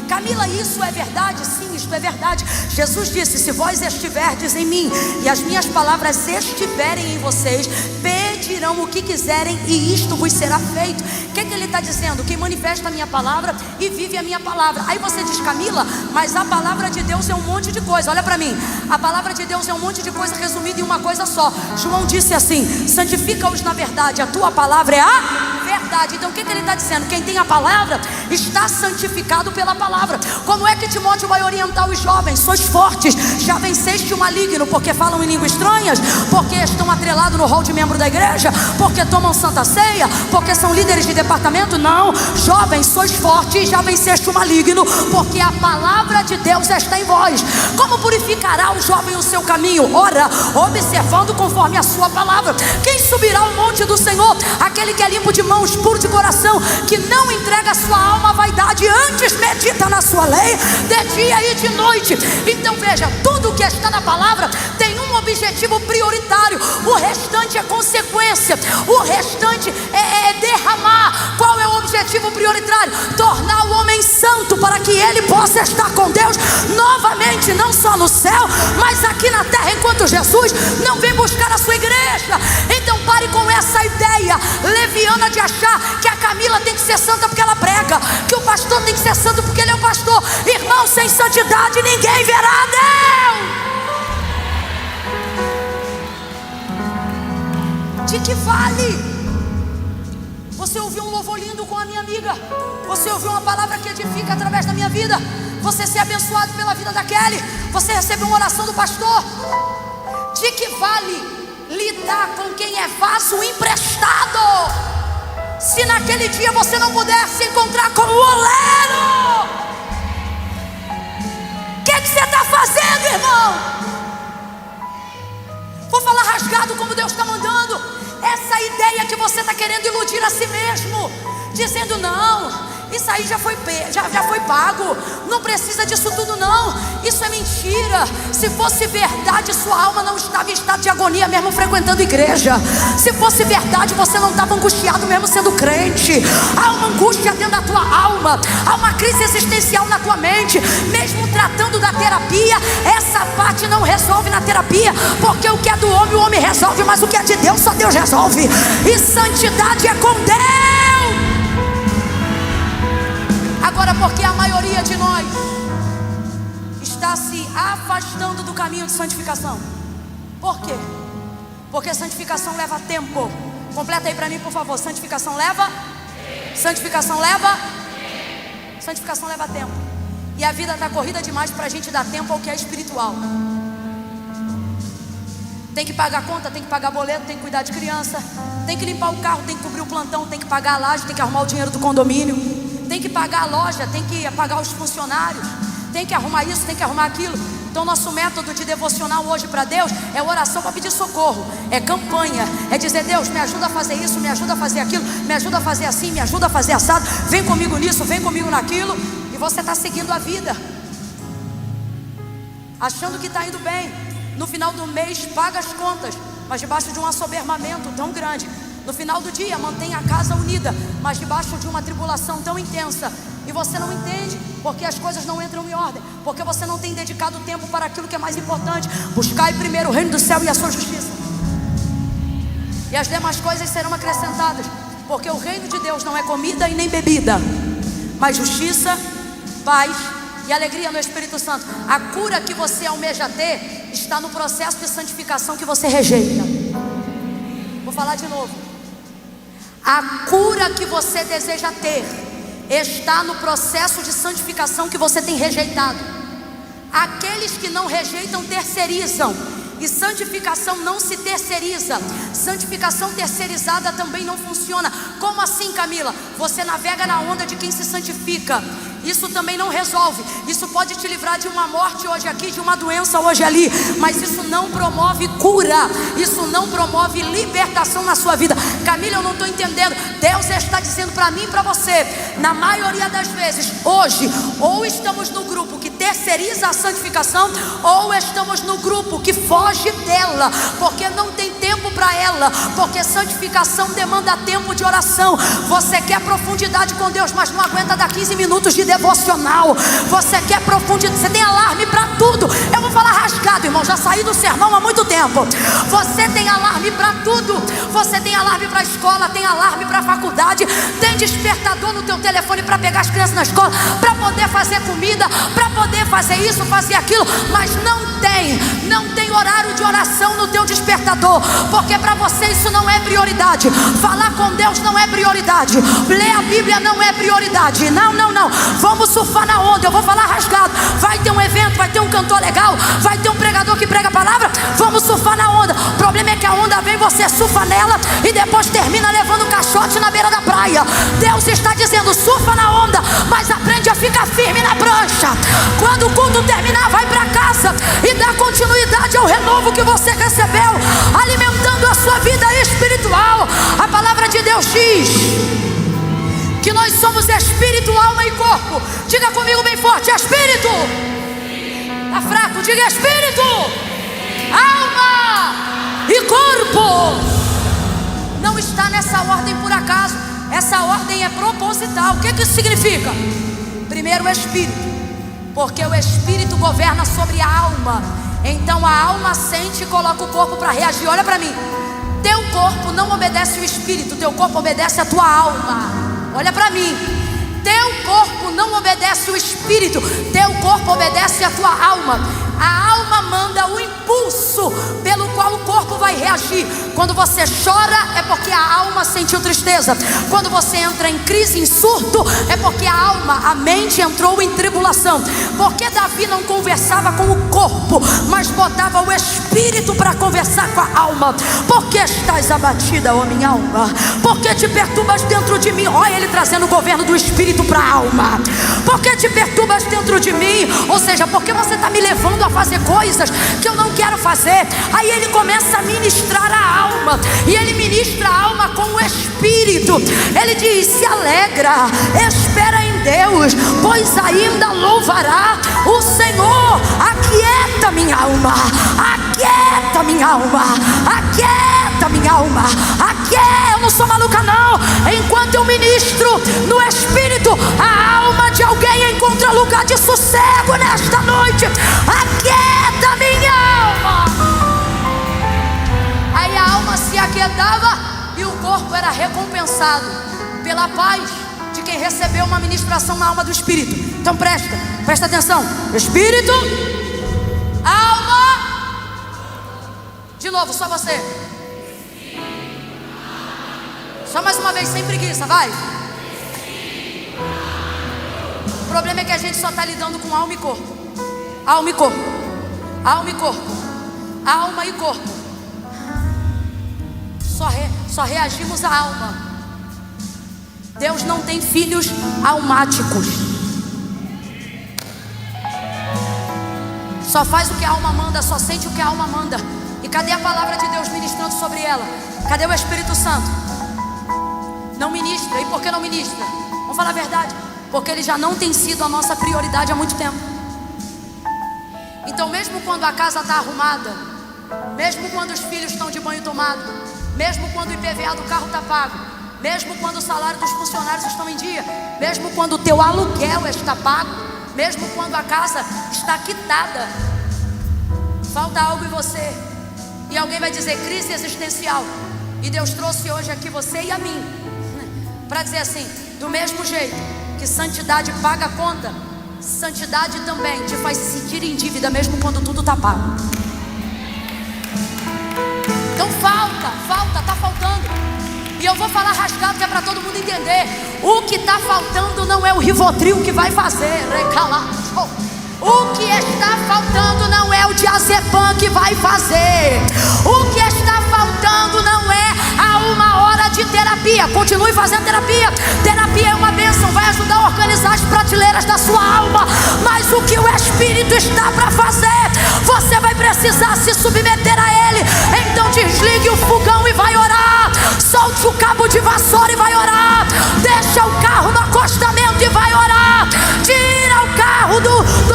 Camila, isso é verdade? Sim, isto é verdade. Jesus disse: se vós estiverdes em mim e as minhas palavras estiverem em vocês, pedirão o que quiserem e isto vos será feito. O que ele está dizendo? Quem manifesta a minha palavra e vive a minha palavra. Aí você diz: Camila, mas a palavra de Deus é um monte de coisa. Olha para mim, a palavra de Deus é um monte de coisa resumida em uma coisa só. João disse assim: santifica-os na verdade, a tua palavra é a verdade. Então o que ele está dizendo? Quem tem a palavra está santificado pela palavra. Como é que Timóteo vai orientar os jovens? Sois fortes, já venceste o maligno, porque falam em línguas estranhas, porque estão atrelados no rol de membro da igreja, porque tomam santa ceia, porque são líderes de departamento? Não, jovens, sois fortes, já venceste o maligno, porque a palavra de Deus está em vós. Como purificará o jovem o seu caminho? Ora, observando conforme a sua palavra. Quem subirá ao monte do Senhor? Aquele que é limpo de mãos, puro de coração, que não entrega a sua alma à vaidade, antes medita na sua lei de dia e de noite. Então veja, tudo que está na palavra tem um objetivo prioritário, o restante é consequência, o restante é derramar. Qual é o objetivo prioritário? Tornar o homem santo, para que ele possa estar com Deus novamente, não só no céu, mas aqui na terra, enquanto Jesus não vem buscar a sua igreja. Então pare com essa ideia leviana de achar que a Camila tem que ser santa porque ela prega, que o pastor tem que ser santo porque ele é o pastor. Irmão, sem santidade ninguém verá Deus. De que vale você ouviu um louvor lindo com a minha amiga, você ouviu uma palavra que edifica através da minha vida, você ser abençoado pela vida da Kelly, você recebeu uma oração do pastor? De que vale lidar com quem é vaso emprestado. Se naquele dia você não puder se encontrar com o oleiro, o que você está fazendo, irmão? Vou falar rasgado como Deus está mandando. Essa ideia que você está querendo iludir a si mesmo, dizendo não, isso aí já foi pago, não precisa disso tudo não, isso é mentira. Se fosse verdade, sua alma não estava em estado de agonia mesmo frequentando igreja. Se fosse verdade, você não estava angustiado mesmo sendo crente. Há uma angústia dentro da tua alma, há uma crise existencial na tua mente. Mesmo tratando da terapia, essa parte não resolve na terapia, porque o que é do homem, o homem resolve, mas o que é de Deus, só Deus resolve. E santidade é com Deus. Agora, porque a maioria de nós está se afastando do caminho de santificação. Por quê? Porque santificação leva tempo. Completa aí para mim, por favor. Santificação leva? Santificação leva? Santificação leva tempo. E a vida está corrida demais para a gente dar tempo ao que é espiritual. Tem que pagar conta, tem que pagar boleto, tem que cuidar de criança, tem que limpar o carro, tem que cobrir o plantão, tem que pagar a laje, tem que arrumar o dinheiro do condomínio, tem que pagar a loja, tem que pagar os funcionários, tem que arrumar isso, tem que arrumar aquilo. Então nosso método de devocional hoje para Deus é oração para pedir socorro, é campanha, é dizer: Deus, me ajuda a fazer isso, me ajuda a fazer aquilo, me ajuda a fazer assim, me ajuda a fazer assado, vem comigo nisso, vem comigo naquilo. E você está seguindo a vida, achando que está indo bem. No final do mês paga as contas, mas debaixo de um assoberbamento tão grande. No final do dia mantém a casa unida, mas debaixo de uma tribulação tão intensa. E você não entende, porque as coisas não entram em ordem, porque você não tem dedicado tempo para aquilo que é mais importante. Buscai primeiro o reino do céu e a sua justiça, e as demais coisas serão acrescentadas. Porque o reino de Deus não é comida e nem bebida, mas justiça, paz e alegria no Espírito Santo. A cura que você almeja ter está no processo de santificação que você rejeita. Vou falar de novo. A cura que você deseja ter está no processo de santificação que você tem rejeitado. Aqueles que não rejeitam terceirizam, e santificação não se terceiriza. Santificação terceirizada também não funciona. Como assim, Camila? Você navega na onda de quem se santifica. Isso também não resolve. Isso pode te livrar de uma morte hoje aqui, de uma doença hoje ali, mas isso não promove cura, isso não promove libertação na sua vida. Camila, eu não estou entendendo. Deus está dizendo para mim e para você, na maioria das vezes, hoje, ou estamos no grupo que terceiriza a santificação, ou estamos no grupo que foge dela, porque não tem tempo para ela, porque santificação demanda tempo de oração. Você quer profundidade com Deus, mas não aguenta dar 15 minutos de devocional. Você quer profundidade, você tem alarme para tudo. Eu vou falar rasgado, irmão, já saí do sermão há muito tempo. Você tem alarme para tudo. Você tem alarme para a escola, tem alarme para a faculdade, tem despertador no teu telefone para pegar as crianças na escola, para poder fazer comida, para poder fazer isso, fazer aquilo, mas não tem horário de oração no teu despertador, porque para você isso não é prioridade. Falar com Deus não é prioridade, ler a Bíblia não é prioridade. Não, vamos surfar na onda. Eu vou falar rasgado. Vai ter um evento, vai ter um cantor legal, vai ter um pregador que prega a palavra, vamos surfar na onda. O problema é que a onda vem, você surfa nela e depois termina levando caixote na beira da praia. Deus está dizendo: surfa na onda, mas aprende a ficar firme na prancha. Quando o culto terminar, vai para casa e dá continuidade ao renovo que você recebeu, alimentando a sua vida espiritual. A palavra de Deus diz que nós somos espírito, alma e corpo. Diga comigo bem forte: espírito. Tá fraco? Diga espírito, alma e corpo. Não está nessa ordem por acaso. Essa ordem é proposital. O que isso significa? Primeiro o espírito, porque o espírito governa sobre a alma. Então a alma sente e coloca o corpo para reagir. Olha para mim. Teu corpo não obedece o espírito, teu corpo obedece a tua alma. Olha para mim. Teu corpo não obedece o espírito, teu corpo obedece a tua alma. A alma manda o impulso pelo qual o corpo vai reagir. Quando você chora é porque a alma sentiu tristeza. Quando você entra em crise, em surto, é porque a alma, a mente entrou em tribulação. Porque da Davi não conversava com o corpo, mas botava o espírito para conversar com a alma. Por que estás abatida, ó minha alma? Por que te perturbas dentro de mim? Olha ele trazendo o governo do espírito para a alma. Por que te perturbas dentro de mim? Ou seja, porque você está me levando a fazer coisas que eu não quero fazer. Aí ele começa a ministrar a alma, e ele ministra a alma com o espírito. Ele diz: se alegra, espera em Deus, pois ainda louvará o Senhor. Aquieta minha alma, aquieta minha alma, aquieta minha alma, aquieta. Eu não sou maluca não. Enquanto eu ministro no espírito, a alma de alguém encontra lugar de sossego nesta noite. Aquieta minha alma. Aí a alma se aquietava e o corpo era recompensado pela paz de quem recebeu uma ministração na alma do espírito. Então presta atenção. Espírito, alma. De novo, só você. Só mais uma vez, sem preguiça, vai. O problema é que a gente só está lidando com alma e corpo. Alma e corpo. Alma e corpo. Alma e corpo. Só reagimos à alma. Deus não tem filhos almáticos. Só faz o que a alma manda, só sente o que a alma manda. E cadê a palavra de Deus ministrando sobre ela? Cadê o Espírito Santo? Não ministra. E por que não ministra? Vamos falar a verdade. Porque ele já não tem sido a nossa prioridade há muito tempo. Então mesmo quando a casa está arrumada, mesmo quando os filhos estão de banho tomado, mesmo quando o IPVA do carro está pago, mesmo quando o salário dos funcionários estão em dia, mesmo quando o teu aluguel está pago, mesmo quando a casa está quitada, falta algo em você. E alguém vai dizer crise existencial. E Deus trouxe hoje aqui você e a mim para dizer assim: do mesmo jeito que santidade paga a conta, santidade também te faz se sentir em dívida mesmo quando tudo está pago. Então tá faltando. E eu vou falar rasgado que é para todo mundo entender. O que está faltando não é o Rivotril que vai fazer recalar. O que está faltando não é o diazepam que vai fazer. O que está faltando não é a 1 hora de terapia. Continue fazendo terapia. Terapia é uma bênção, vai ajudar a organizar as prateleiras da sua alma. Mas o que o Espírito está para fazer, você vai precisar se submeter a Ele. Então desligue o fogão e vai orar. Solte o cabo de vassoura e vai orar. Deixa o carro no acostamento e vai orar. Tira o carro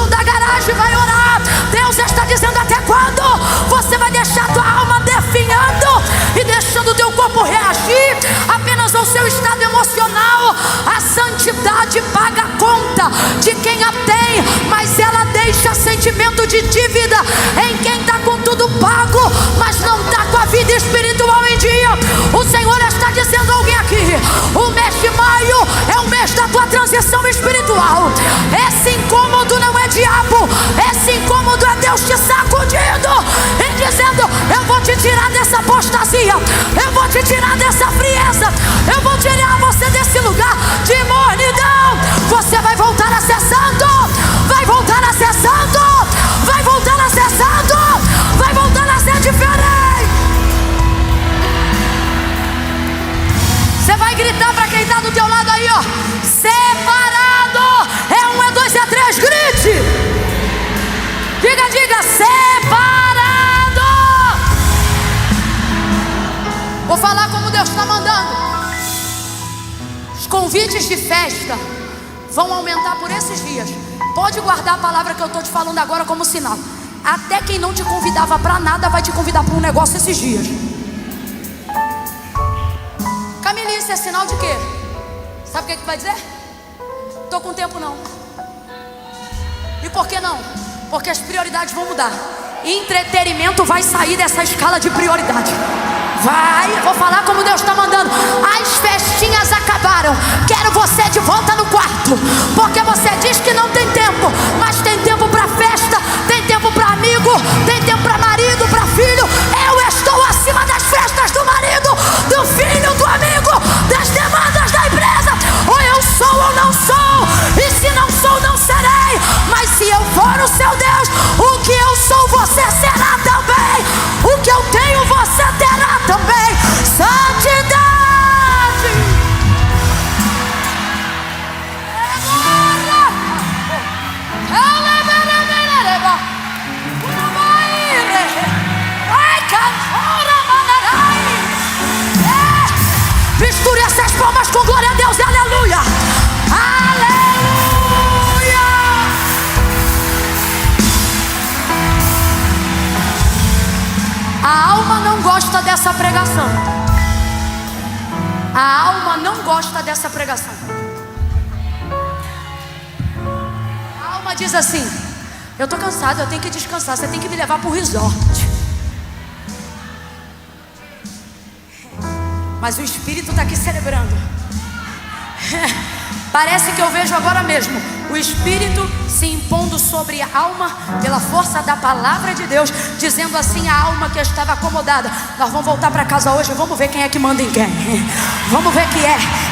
da garagem e vai orar. Deus está dizendo: até quando você vai deixar tua alma definhando e deixando o teu corpo reagir apenas ao seu estado emocional? A santidade paga a conta de quem a tem, mas ela deixa sentimento de dívida em quem está com tudo pago, mas não está com a vida espiritual em dia. O Senhor está dizendo a alguém aqui: o mês de maio é o mês da tua transição espiritual. Esse incômodo não é diabo, esse incômodo é Deus te sacudindo e dizendo: eu vou te tirar dessa apostasia, eu vou te tirar dessa frieza, eu vou tirar você desse lugar de mornidão. Você vai voltar acessando, vai voltar acessando, vai voltar acessando, vai voltar a ser diferente. Você vai gritar para quem está do teu lado aí, ó: separado. É 1, é 2, é 3, grite. Diga, separado. Vou falar como Deus está mandando. Os convites de festa vão aumentar por esses dias. Pode guardar a palavra que eu estou te falando agora como sinal. Até quem não te convidava para nada vai te convidar para um negócio esses dias. Camille, isso é sinal de quê? Sabe o que vai dizer? Tô com tempo não. E por que não? Porque as prioridades vão mudar. Entretenimento vai sair dessa escala de prioridade. Vai, vou falar como Deus está mandando. As festinhas acabaram. Quero você de volta no quarto. Porque você diz que não tem tempo, mas tem tempo para festa, tem tempo para amigo, tem tempo para marido, para filho. Eu estou acima das festas do marido, do filho, do amigo, das demandas da empresa. Ou eu sou ou não sou. E se não sou, não serei. Mas se eu for gosta dessa pregação. A alma diz assim: eu tô cansado, eu tenho que descansar, você tem que me levar para o resort. Mas o espírito está aqui celebrando. Parece que eu vejo agora mesmo o espírito se impondo sobre a alma pela força da palavra de Deus, dizendo assim à alma que estava acomodada: nós vamos voltar para casa hoje, vamos ver quem é que manda em quem. Vamos ver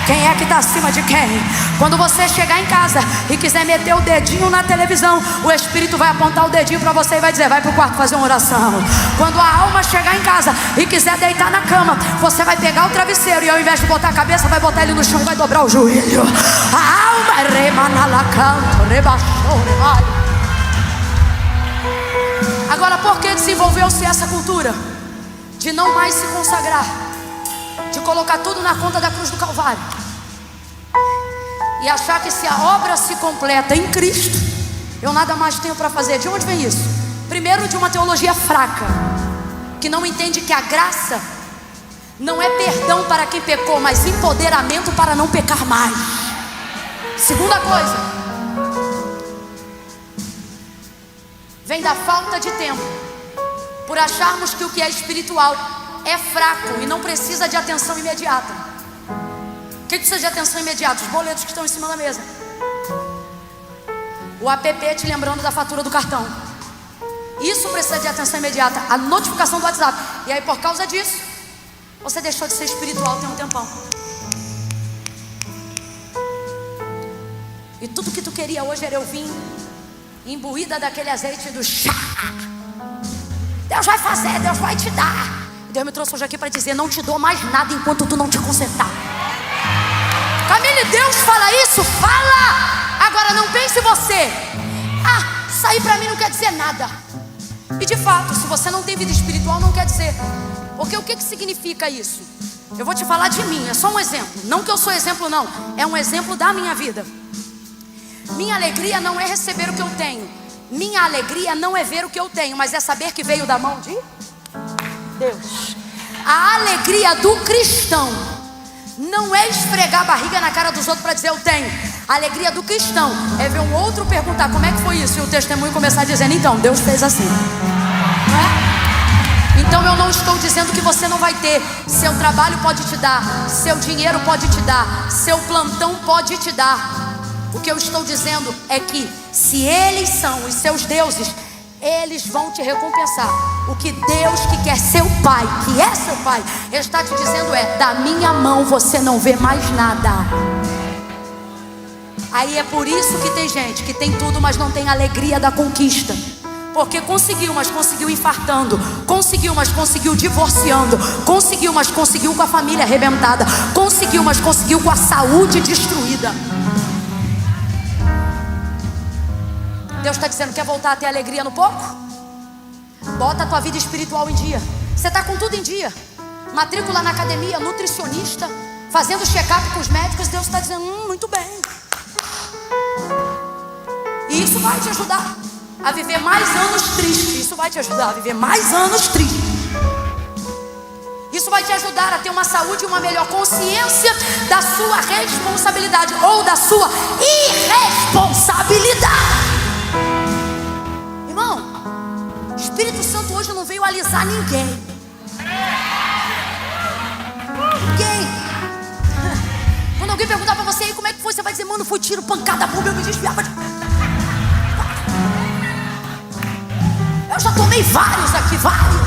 quem é que está acima de quem. Quando você chegar em casa e quiser meter o dedinho na televisão, o espírito vai apontar o dedinho para você e vai dizer: vai para o quarto fazer uma oração. Quando a alma chegar em casa e quiser deitar na cama, você vai pegar o travesseiro e ao invés de botar a cabeça, vai botar ele no chão e vai dobrar o joelho. A alma é remanalacanto, rebaixou, rebai. Agora, por que desenvolveu-se essa cultura de não mais se consagrar, de colocar tudo na conta da cruz do Calvário e achar que se a obra se completa em Cristo, eu nada mais tenho para fazer? De onde vem isso? Primeiro, de uma teologia fraca, que não entende que a graça não é perdão para quem pecou, mas empoderamento para não pecar mais. Segunda coisa, vem da falta de tempo, por acharmos que o que é espiritual é fraco e não precisa de atenção imediata. O que precisa de atenção imediata? Os boletos que estão em cima da mesa, o app te lembrando da fatura do cartão. Isso precisa de atenção imediata. A notificação do WhatsApp. E aí, por causa disso, você deixou de ser espiritual tem um tempão. E tudo que tu queria hoje era eu vir imbuída daquele azeite do chá. Deus vai fazer, Deus vai te dar. Deus me trouxe hoje aqui para dizer: não te dou mais nada enquanto tu não te consertar. Camille, Deus fala isso? Fala! Agora não pense você: ah, sair para mim não quer dizer nada. E de fato, se você não tem vida espiritual, não quer dizer. Porque o que significa isso? Eu vou te falar de mim, é só um exemplo. Não que eu sou exemplo, não. É um exemplo da minha vida. Minha alegria não é receber o que eu tenho. Minha alegria não é ver o que eu tenho, mas é saber que veio da mão de Deus. A alegria do cristão não é esfregar a barriga na cara dos outros para dizer eu tenho. A alegria do cristão é ver um outro perguntar como é que foi isso, e o testemunho começar dizendo: então, Deus fez assim. Não é? Então eu não estou dizendo que você não vai ter. Seu trabalho pode te dar, seu dinheiro pode te dar, seu plantão pode te dar. O que eu estou dizendo é que se eles são os seus deuses, eles vão te recompensar. O que Deus, que quer seu pai, que é seu pai, está te dizendo é: da minha mão você não vê mais nada. Aí é por isso que tem gente que tem tudo, mas não tem a alegria da conquista. Porque conseguiu, mas conseguiu infartando. Conseguiu, mas conseguiu divorciando. Conseguiu, mas conseguiu com a família arrebentada. Conseguiu, mas conseguiu com a saúde destruída. Deus está dizendo: quer voltar a ter alegria no pouco? Bota a tua vida espiritual em dia. Você está com tudo em dia. Matrícula na academia, nutricionista, fazendo check-up com os médicos. Deus está dizendo: muito bem. E isso vai te ajudar a viver mais anos tristes. Isso vai te ajudar a viver mais anos tristes. Isso vai te ajudar a ter uma saúde e uma melhor consciência da sua responsabilidade ou da sua irresponsabilidade. Irmão, o Espírito Santo hoje não veio alisar ninguém. Ninguém. Quando alguém perguntar pra você aí como é que foi, você vai dizer: mano, foi tiro, pancada, bomba, eu me desviava de... Eu já tomei vários aqui, vários.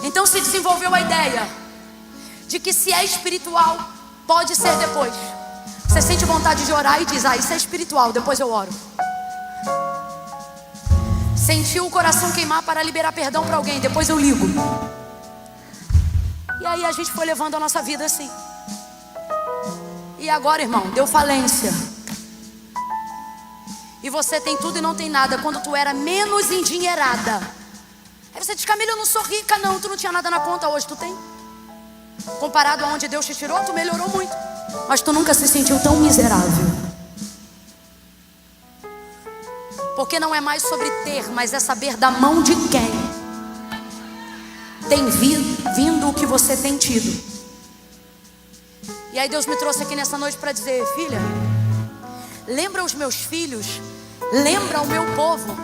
Então se desenvolveu a ideia de que se é espiritual, pode ser depois. Você sente vontade de orar e diz: ah, isso é espiritual, depois eu oro. Sentiu o coração queimar para liberar perdão para alguém, depois eu ligo. E aí a gente foi levando a nossa vida assim. E agora, irmão, deu falência. E você tem tudo e não tem nada, quando tu era menos endinheirada. Aí você diz: Camille, eu não sou rica. Não, tu não tinha nada na conta, hoje tu tem. Comparado a onde Deus te tirou, tu melhorou muito. Mas tu nunca se sentiu tão miserável. Porque não é mais sobre ter, mas é saber da mão de quem. tem vindo o que você tem tido. E aí Deus me trouxe aqui nessa noite para dizer: filha, lembra os meus filhos, lembra o meu povo,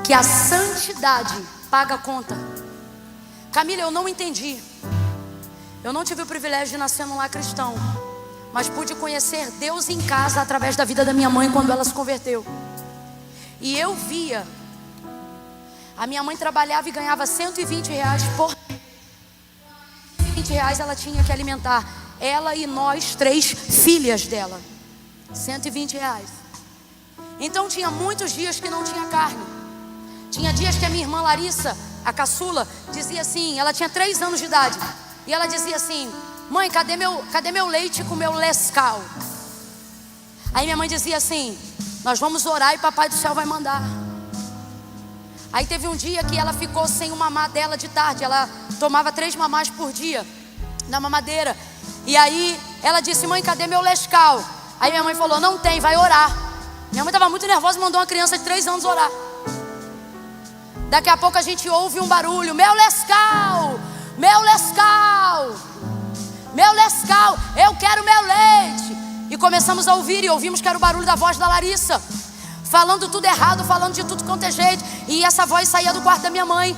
que a santidade paga a conta. Camila, eu não entendi. Eu não tive o privilégio de nascer num lar cristão, mas pude conhecer Deus em casa através da vida da minha mãe quando ela se converteu. E eu via, a minha mãe trabalhava e ganhava R$120 por mês. R$120 ela tinha que alimentar ela e nós 3 filhas dela. R$120. Então tinha muitos dias que não tinha carne. Tinha dias que a minha irmã Larissa, a caçula, dizia assim, ela tinha 3 anos de idade, e ela dizia assim: mãe, cadê meu leite com meu lescal? Aí minha mãe dizia assim: nós vamos orar e papai do céu vai mandar. Aí teve um dia que ela ficou sem o mamá dela de tarde. Ela tomava 3 mamás por dia da mamadeira. E aí ela disse: mãe, cadê meu lescal? Aí minha mãe falou: não tem, vai orar. Minha mãe estava muito nervosa e mandou uma criança de 3 anos orar. Daqui a pouco a gente ouve um barulho: meu lescal, meu lescal, meu lescal, eu quero meu leite. E começamos a ouvir, e ouvimos que era o barulho da voz da Larissa, falando tudo errado, falando de tudo quanto é jeito. E essa voz saía do quarto da minha mãe.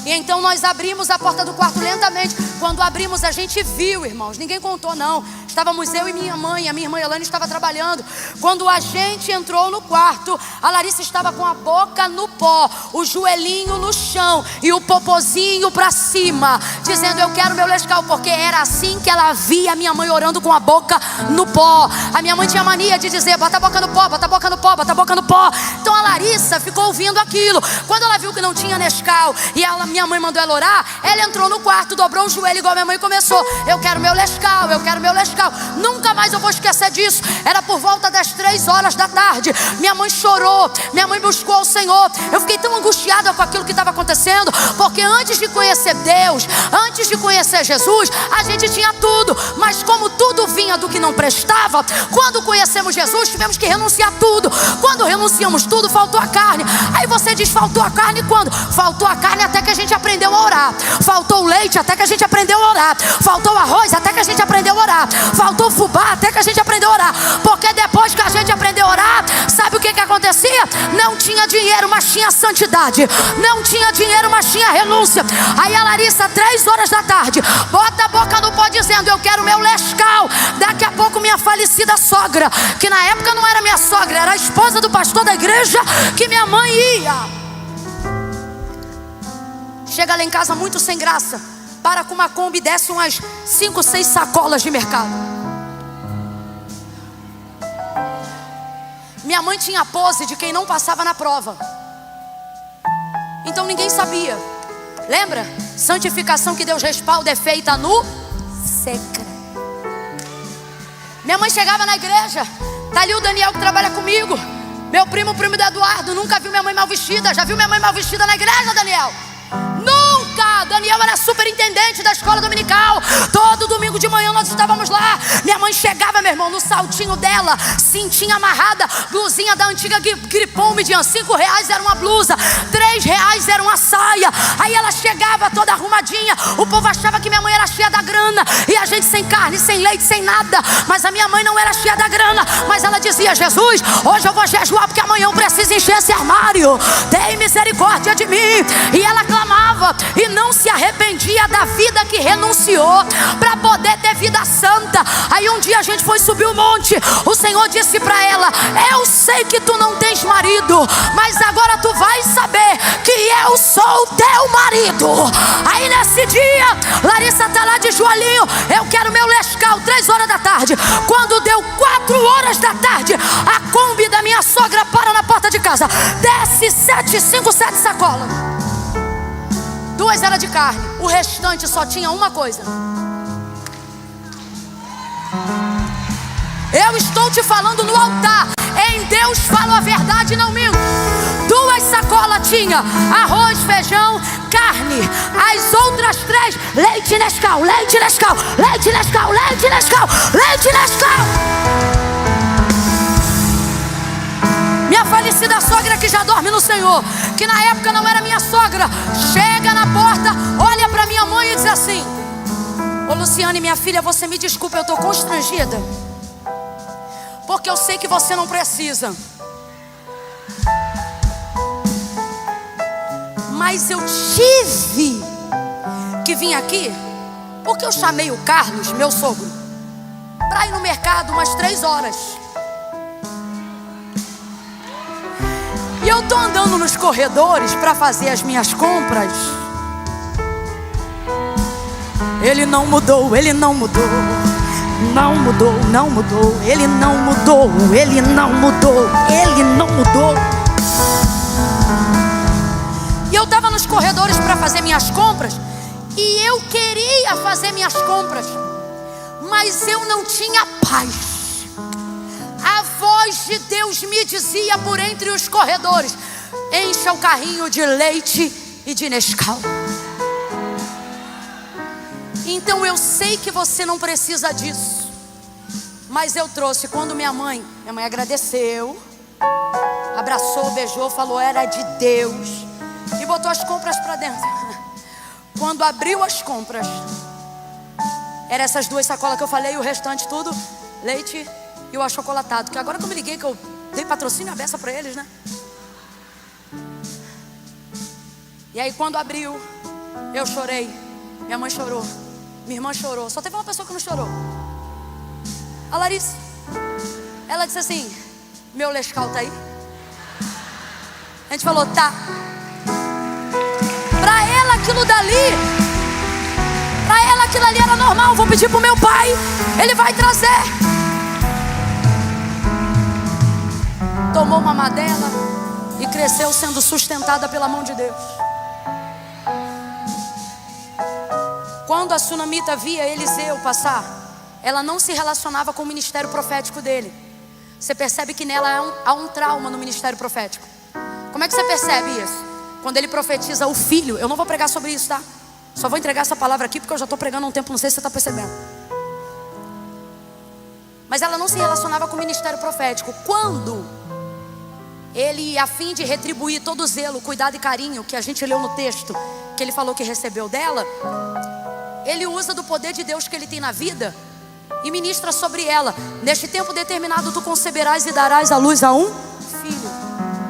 E então nós abrimos a porta do quarto lentamente. Quando abrimos, a gente viu, irmãos, ninguém contou não, estávamos eu e minha mãe. A minha irmã Elane estava trabalhando. Quando a gente entrou no quarto, a Larissa estava com a boca no pó, o joelhinho no chão e o popozinho para cima, dizendo: eu quero meu lescal. Porque era assim que ela via a minha mãe orando, com a boca no pó. A minha mãe tinha mania de dizer: bota a boca no pó, bota a boca no pó, bota a boca no pó. Então a Larissa ficou ouvindo aquilo. Quando ela viu que não tinha nescal e minha mãe mandou ela orar, ela entrou no quarto, dobrou o joelho igual minha mãe, começou: eu quero meu lescal, eu quero meu lescal. Nunca mais eu vou esquecer disso. Era por volta das 3 horas da tarde. Minha mãe chorou, minha mãe buscou o Senhor. Eu fiquei tão angustiada com aquilo que estava acontecendo, porque antes de conhecer Deus, antes de conhecer Jesus, a gente tinha tudo. Mas como tudo vinha do que não prestava, quando conhecemos Jesus, tivemos que renunciar tudo. Quando renunciamos tudo, faltou a carne. Aí você diz: faltou a carne quando? Faltou a carne até que a gente aprendeu a orar. Faltou o leite até que a gente aprendeu a orar. Faltou o arroz até que a gente aprendeu a orar. Faltou o fubá até que a gente aprendeu a orar. Porque depois que a gente aprendeu a orar, sabe o que acontecia? Não tinha dinheiro, mas tinha santidade. Não tinha dinheiro, mas tinha renúncia. Aí a Larissa, 3 horas da tarde, bota a boca no pó dizendo: eu quero meu lescal. Daqui a pouco minha falecida sogra, que na época não era minha sogra, era a esposa do pastor da igreja que minha mãe ia, chega lá em casa muito sem graça, para com uma Kombi e desce umas 5, 6 sacolas de mercado. Minha mãe tinha a pose de quem não passava na prova, então ninguém sabia. Lembra? Santificação que Deus respalda é feita no secreto. Minha mãe chegava na igreja, tá ali o Daniel que trabalha comigo, meu primo, o primo do Eduardo. Nunca viu minha mãe mal vestida. Já viu minha mãe mal vestida na igreja, Daniel? Nunca! Daniel era superintendente da escola dominical. Todo domingo de manhã nós estávamos lá. Minha mãe chegava, meu irmão, no saltinho dela, cintinha amarrada, blusinha da antiga Gripom, median R$5 era uma blusa, R$3 era uma saia. Aí ela chegava toda arrumadinha. O povo achava que minha mãe era cheia da grana, e a gente sem carne, sem leite, sem nada. Mas a minha mãe não era cheia da grana, mas ela dizia: Jesus, hoje eu vou jejuar porque amanhã eu preciso encher esse armário. Tem misericórdia de mim. E ela clamava e não se arrependia da vida que renunciou para poder ter vida santa. Aí um dia a gente foi subir o monte. O Senhor disse para ela: eu sei que tu não tens marido, mas agora tu vais saber que eu sou o teu marido. Aí nesse dia, Larissa tá lá de joelhinho: eu quero meu lescal. 3 horas da tarde. Quando deu 4 horas da tarde, a Kombi da minha sogra para na porta de casa. Desce 5, 7 sacolas. 2 eram de carne, o restante só tinha uma coisa. Eu estou te falando no altar. Em Deus falo a verdade, não minto. 2 sacolas tinha arroz, feijão, carne. As outras 3, leite Nescau, leite Nescau, leite Nescau, leite Nescau, leite Nescau. Minha falecida sogra que já dorme no Senhor, que na época não era minha sogra, chega na porta, olha para minha mãe e diz assim: ô Luciane, minha filha, você me desculpa, eu estou constrangida, porque eu sei que você não precisa, mas eu tive que vir aqui, porque eu chamei o Carlos, meu sogro, para ir no mercado umas 3 horas. E eu tô andando nos corredores para fazer as minhas compras. Ele não mudou, ele não mudou. Não mudou, não mudou. Ele não mudou, ele não mudou. Ele não mudou. E eu tava nos corredores para fazer minhas compras. E eu queria fazer minhas compras, mas eu não tinha paz. A voz de Deus me dizia por entre os corredores: encha o carrinho de leite e de Nescau. Então eu sei que você não precisa disso, mas eu trouxe. Quando minha mãe agradeceu, abraçou, beijou, falou era de Deus, e botou as compras para dentro. Quando abriu as compras, eram essas 2 sacolas que eu falei, e o restante tudo leite e o achocolatado. Que agora que eu me liguei, que eu dei patrocínio à beça para eles, né? E aí quando abriu, eu chorei, minha mãe chorou, minha irmã chorou. Só teve uma pessoa que não chorou, a Larissa. Ela disse assim: meu Nescau tá aí? A gente falou, tá. Pra ela aquilo dali era normal. Vou pedir pro meu pai, ele vai trazer. Tomou uma madela e cresceu sendo sustentada pela mão de Deus. Quando a sunamita via Eliseu passar, ela não se relacionava com o ministério profético dele. Você percebe que nela há um trauma no ministério profético. Como é que você percebe isso? Quando ele profetiza o filho. Eu não vou pregar sobre isso, tá? Só vou entregar essa palavra aqui porque eu já estou pregando há um tempo, não sei se você está percebendo. Mas ela não se relacionava com o ministério profético. Quando ele, a fim de retribuir todo o zelo, cuidado e carinho que a gente leu no texto, que ele falou que recebeu dela, ele usa do poder de Deus que ele tem na vida e ministra sobre ela: neste tempo determinado tu conceberás e darás à luz a um filho.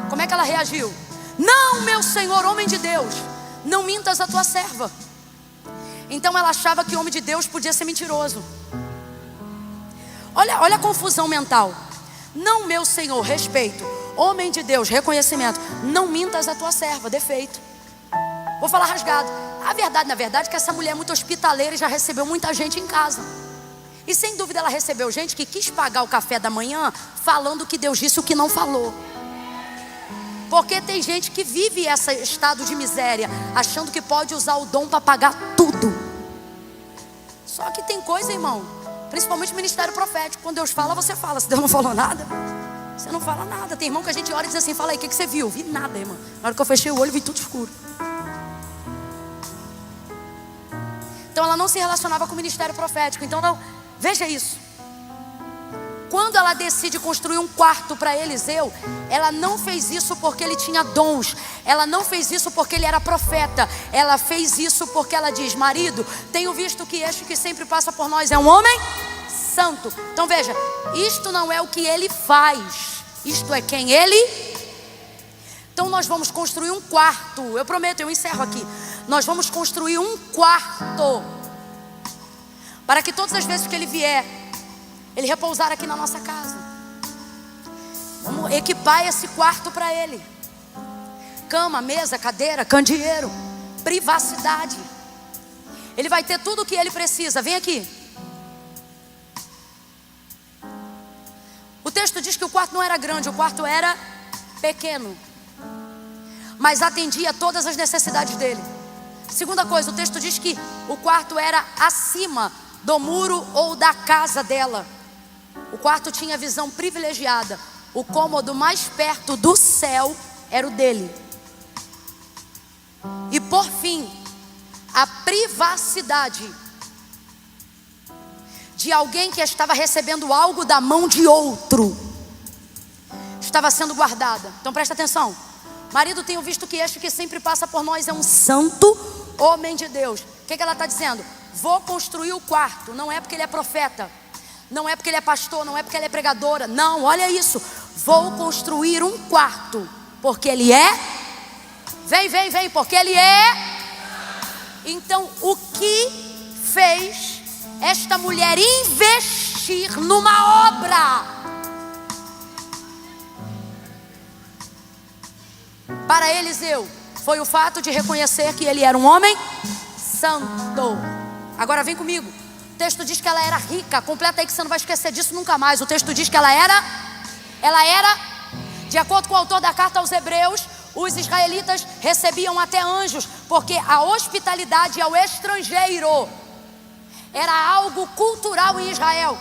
Como é que ela reagiu? Não, meu Senhor, homem de Deus, não mintas a tua serva. Então ela achava que homem de Deus podia ser mentiroso. Olha a confusão mental. Não, meu Senhor, respeito. Homem de Deus, reconhecimento. Não mintas a tua serva, defeito. Vou falar rasgado. A verdade, na verdade, é que essa mulher é muito hospitaleira e já recebeu muita gente em casa. E sem dúvida ela recebeu gente que quis pagar o café da manhã falando que Deus disse o que não falou. Porque tem gente que vive esse estado de miséria, achando que pode usar o dom para pagar tudo. Só que tem coisa, irmão, principalmente ministério profético, quando Deus fala, você fala. Se Deus não falou nada, você não fala nada. Tem irmão que a gente olha e diz assim: fala aí, o que você viu? Vi nada, irmão. Na hora que eu fechei o olho, vi tudo escuro. Então ela não se relacionava com o ministério profético. Então não, veja isso. Quando ela decide construir um quarto para Eliseu, ela não fez isso porque ele tinha dons. Ela não fez isso porque ele era profeta. Ela fez isso porque ela diz: marido, tenho visto que este que sempre passa por nós é um homem santo. Então veja, isto não é o que ele faz, isto é quem ele. Então nós vamos construir um quarto. Eu prometo, eu encerro aqui. Nós vamos construir um quarto para que todas as vezes que ele vier, ele repousar aqui na nossa casa. Vamos equipar esse quarto para ele. Cama, mesa, cadeira, candeeiro, privacidade. Ele vai ter tudo o que ele precisa. Vem aqui. O texto diz que o quarto não era grande, o quarto era pequeno, mas atendia a todas as necessidades dele. Segunda coisa, o texto diz que o quarto era acima do muro ou da casa dela. O quarto tinha visão privilegiada. O cômodo mais perto do céu era o dele. E por fim, a privacidade de alguém que estava recebendo algo da mão de outro. estava sendo guardada. Então presta atenção. Marido, tenho visto que este que sempre passa por nós é um santo homem de Deus. O que ela está dizendo? Vou construir o quarto. Não é porque ele é profeta, não é porque ele é pastor, não é porque ele é pregadora. Não, olha isso. Vou construir um quarto, porque ele é. Vem, porque ele é. Então, o que fez esta mulher investir numa obra? Para Eliseu, foi o fato de reconhecer que ele era um homem santo. Agora vem comigo. O texto diz que ela era rica. Completa aí que você não vai esquecer disso nunca mais. O texto diz que ela era, de acordo com o autor da carta aos Hebreus, os israelitas recebiam até anjos, porque a hospitalidade ao estrangeiro era algo cultural em Israel.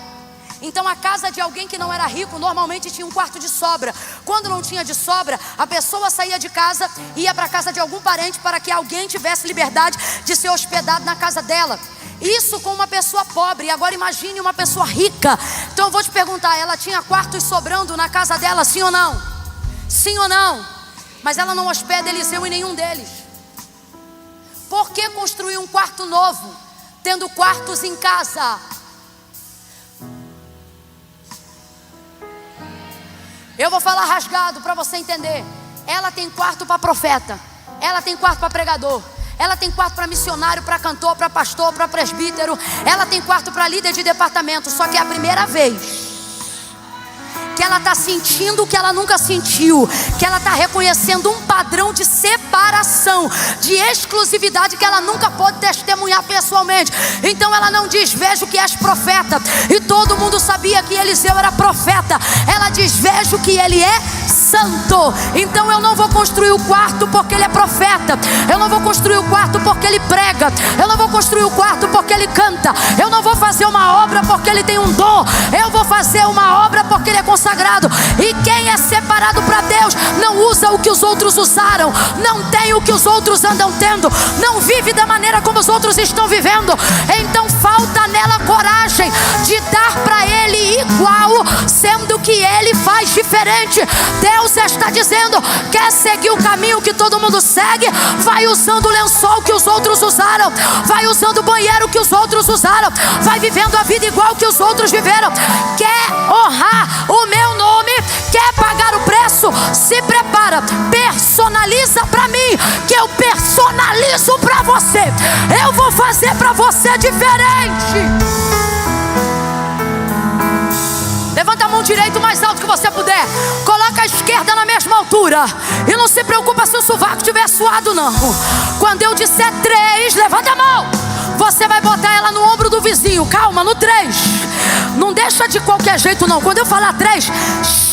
Então a casa de alguém que não era rico normalmente tinha um quarto de sobra. Quando não tinha de sobra, a pessoa saía de casa e ia para a casa de algum parente para que alguém tivesse liberdade de ser hospedado na casa dela. Isso com uma pessoa pobre. Agora imagine uma pessoa rica. Então eu vou te perguntar, ela tinha quartos sobrando na casa dela, sim ou não? Sim ou não? Mas ela não hospeda Eliseu em nenhum deles. Por que construir um quarto novo, tendo quartos em casa? Eu vou falar rasgado para você entender. Ela tem quarto para profeta, ela tem quarto para pregador, ela tem quarto para missionário, para cantor, para pastor, para presbítero, ela tem quarto para líder de departamento. Só que é a primeira vez que ela está sentindo o que ela nunca sentiu, que ela está reconhecendo um padrão de separação, de exclusividade que ela nunca pôde testemunhar pessoalmente. Então ela não diz, vejo que és profeta, e todo mundo sabia que Eliseu era profeta. Ela diz, vejo que ele é santo. Então eu não vou construir o quarto porque ele é profeta, eu não vou construir o quarto porque ele prega, eu não vou construir o quarto porque ele canta, eu não vou fazer uma obra porque ele tem um dom, eu vou fazer uma obra porque ele é consagrado. E quem é separado para Deus não usa o que os outros usaram, não tem o que os outros andam tendo, não vive da maneira como os outros estão vivendo. Então falta nela coragem de dar para ele igual, sendo que ele faz diferente. Deus está dizendo, quer seguir o caminho que todo mundo segue? Vai usando o lençol que os outros usaram, vai usando o banheiro que os outros usaram, vai vivendo a vida igual que os outros viveram. Quer honrar o meu nome, quer pagar o preço? Se prepara, personaliza para mim, que eu personalizo para você. Eu vou fazer para você diferente. Levanta a mão direita o mais alto que você puder, coloca a esquerda na mesma altura, e não se preocupa se o sovaco estiver suado não. Quando eu disser 3, levanta a mão. Você vai botar ela no ombro do vizinho. Calma, no 3. Não deixa de qualquer jeito não. Quando eu falar 3,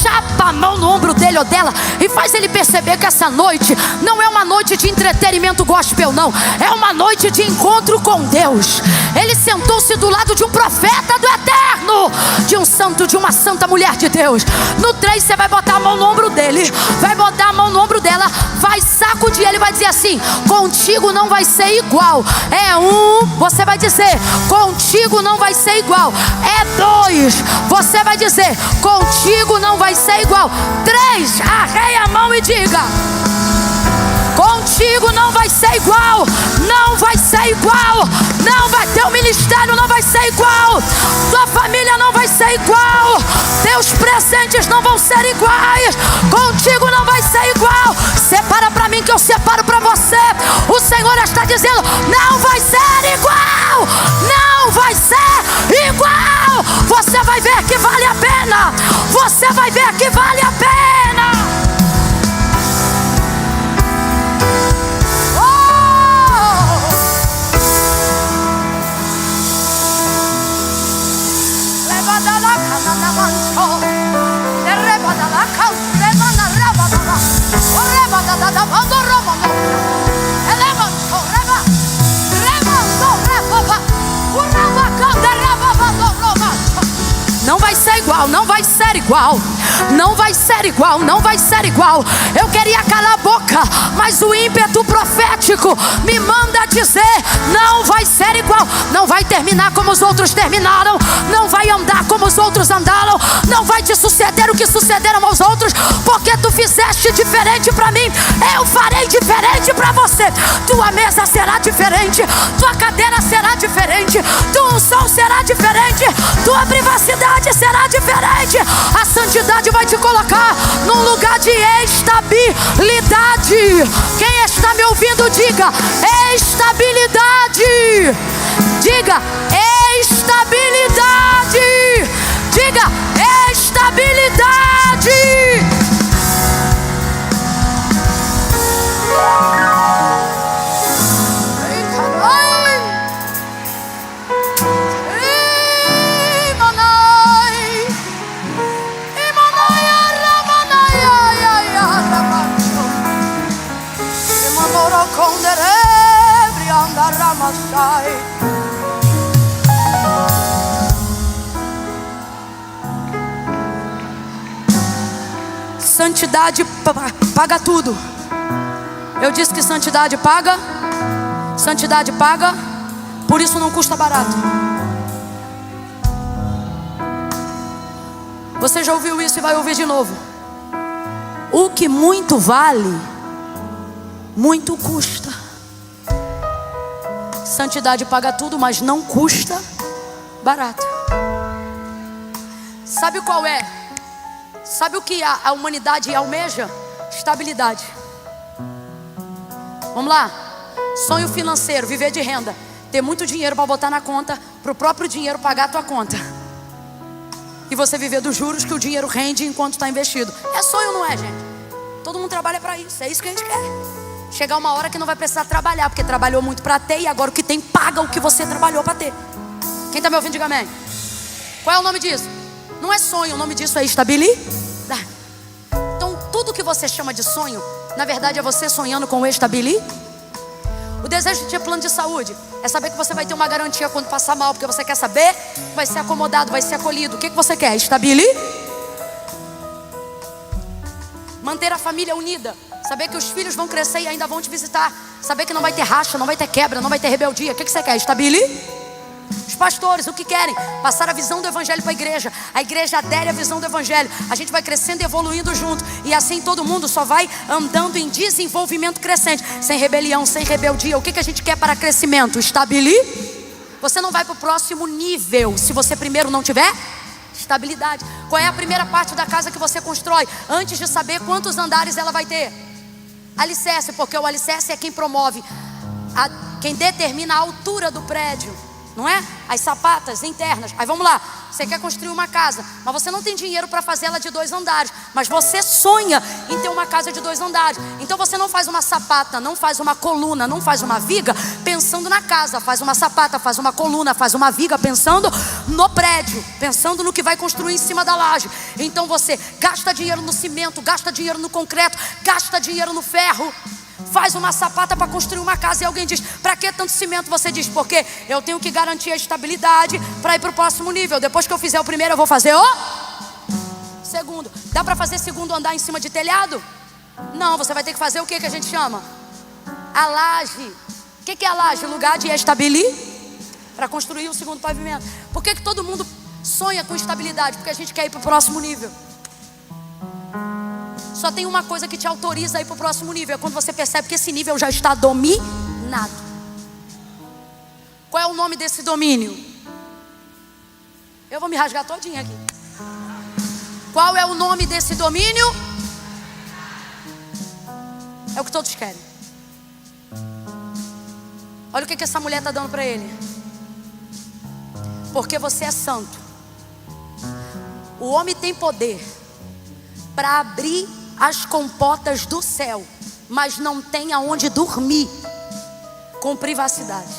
chapa a mão no ombro dele ou dela e faz ele perceber que essa noite não é uma noite de entretenimento gospel não. É uma noite de encontro com Deus. Ele sentou-se do lado de um profeta do eterno, de um santo, de uma santa mulher de Deus. No 3 você vai botar a mão no ombro dele, vai botar a mão no ombro dela, vai sacudir ele, vai dizer assim, contigo não vai ser igual. É 1, você vai dizer, contigo não vai ser igual. É 2, você vai dizer, contigo não vai ser igual. 3, arreia a mão e diga, contigo não vai ser igual. Não vai ser igual. Não vai ter, o ministério não vai ser igual, tua família não vai ser igual, teus presentes não vão ser iguais, contigo não vai ser igual. Separa para mim que eu separo para você. O Senhor está dizendo, não vai ser igual, não vai ser igual. Você vai ver que vale a pena, você vai ver que vale a pena. Não vai ser igual, não vai ser igual, não vai ser igual, não vai ser igual. Eu queria calar a boca, mas o ímpeto profético me manda dizer, não vai ser igual. Não não vai terminar como os outros terminaram, não vai andar como os outros andaram, não vai te suceder o que sucederam aos outros, porque tu fizeste diferente para mim, eu farei diferente para você. Tua mesa será diferente, tua cadeira será diferente, tua unção será diferente, tua privacidade será diferente. A santidade vai te colocar num lugar de estabilidade. Quem está me ouvindo, diga estabilidade. Diga estabilidade. Diga estabilidade. Santidade paga tudo. Eu disse que santidade paga. Santidade paga. Por isso não custa barato. Você já ouviu isso e vai ouvir de novo. O que muito vale, muito custa. Santidade paga tudo, mas não custa barato. Sabe qual é? Sabe o que a humanidade almeja? Estabilidade. Vamos lá. Sonho financeiro, viver de renda. Ter muito dinheiro para botar na conta, para o próprio dinheiro pagar a tua conta. E você viver dos juros que o dinheiro rende enquanto está investido. É sonho, não é, gente? Todo mundo trabalha para isso. É isso que a gente quer. Chegar uma hora que não vai precisar trabalhar, porque trabalhou muito para ter, e agora o que tem paga o que você trabalhou para ter. Quem está me ouvindo, diga amém. Qual é o nome disso? Não é sonho, o nome disso é estabilidade. Então tudo que você chama de sonho, na verdade é você sonhando com estabilidade. O desejo de ter plano de saúde é saber que você vai ter uma garantia quando passar mal, porque você quer saber, vai ser acomodado, vai ser acolhido. O que você quer? Estabilidade. Manter a família unida, saber que os filhos vão crescer e ainda vão te visitar, saber que não vai ter racha, não vai ter quebra, não vai ter rebeldia. O que você quer? Estabilidade. Os pastores, o que querem? Passar a visão do evangelho para a igreja adere à visão do evangelho. A gente vai crescendo e evoluindo junto, e assim todo mundo só vai andando em desenvolvimento crescente, sem rebelião, sem rebeldia. O que a gente quer para crescimento? Estabilidade. Você não vai para o próximo nível se você primeiro não tiver estabilidade. Qual é a primeira parte da casa que você constrói antes de saber quantos andares ela vai ter? Alicerce, porque o alicerce é quem promove, quem determina a altura do prédio, não é? As sapatas internas. Aí vamos lá, você quer construir uma casa, mas você não tem dinheiro para fazer ela de 2 andares, mas você sonha em ter uma casa de 2 andares. Então você não faz uma sapata, não faz uma coluna, não faz uma viga pensando na casa. Faz uma sapata, faz uma coluna, faz uma viga pensando no prédio, pensando no que vai construir em cima da laje. Então você gasta dinheiro no cimento, gasta dinheiro no concreto, gasta dinheiro no ferro, faz uma sapata para construir uma casa. E alguém diz: para que tanto cimento? Você diz: porque eu tenho que garantir a estabilidade para ir para o próximo nível. Depois que eu fizer o primeiro, eu vou fazer o segundo. Dá para fazer segundo andar em cima de telhado? Não, você vai ter que fazer o que a gente chama? A laje. O que é a laje? Lugar de estabilidade para construir o segundo pavimento. Por que todo mundo sonha com estabilidade? Porque a gente quer ir para o próximo nível. Só tem uma coisa que te autoriza a ir para o próximo nível: é quando você percebe que esse nível já está dominado. Qual é o nome desse domínio? Eu vou me rasgar todinha aqui. Qual é o nome desse domínio? É o que todos querem. Olha o que essa mulher está dando para ele. Porque você é santo. O homem tem poder para abrir as comportas do céu, mas não tem aonde dormir com privacidade.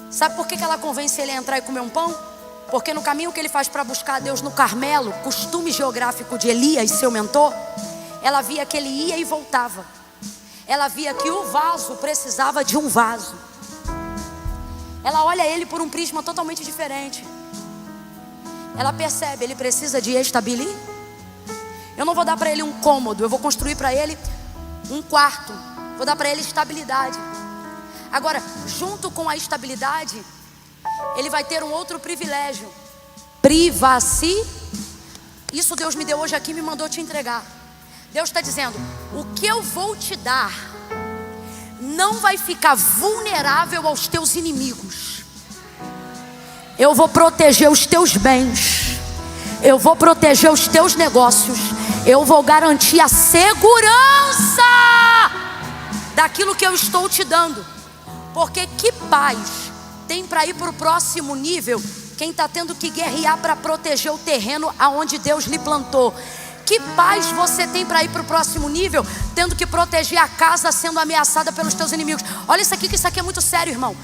Sabe por que ela convence ele a entrar e comer um pão? Porque no caminho que ele faz para buscar a Deus no Carmelo, costume geográfico de Elias, seu mentor, ela via que ele ia e voltava. Ela via que o vaso precisava de um vaso. Ela olha ele por um prisma totalmente diferente. Ela percebe, ele precisa de estabilidade. Eu não vou dar para ele um cômodo, eu vou construir para ele um quarto. Vou dar para ele estabilidade. Agora, junto com a estabilidade, ele vai ter um outro privilégio: privacidade. Isso Deus me deu hoje aqui, me mandou te entregar. Deus está dizendo: o que eu vou te dar não vai ficar vulnerável aos teus inimigos. Eu vou proteger os teus bens, eu vou proteger os teus negócios, eu vou garantir a segurança daquilo que eu estou te dando. Porque que paz tem para ir para o próximo nível quem está tendo que guerrear para proteger o terreno aonde Deus lhe plantou? Que paz você tem para ir para o próximo nível tendo que proteger a casa sendo ameaçada pelos teus inimigos? Olha isso aqui, que isso aqui é muito sério, irmão.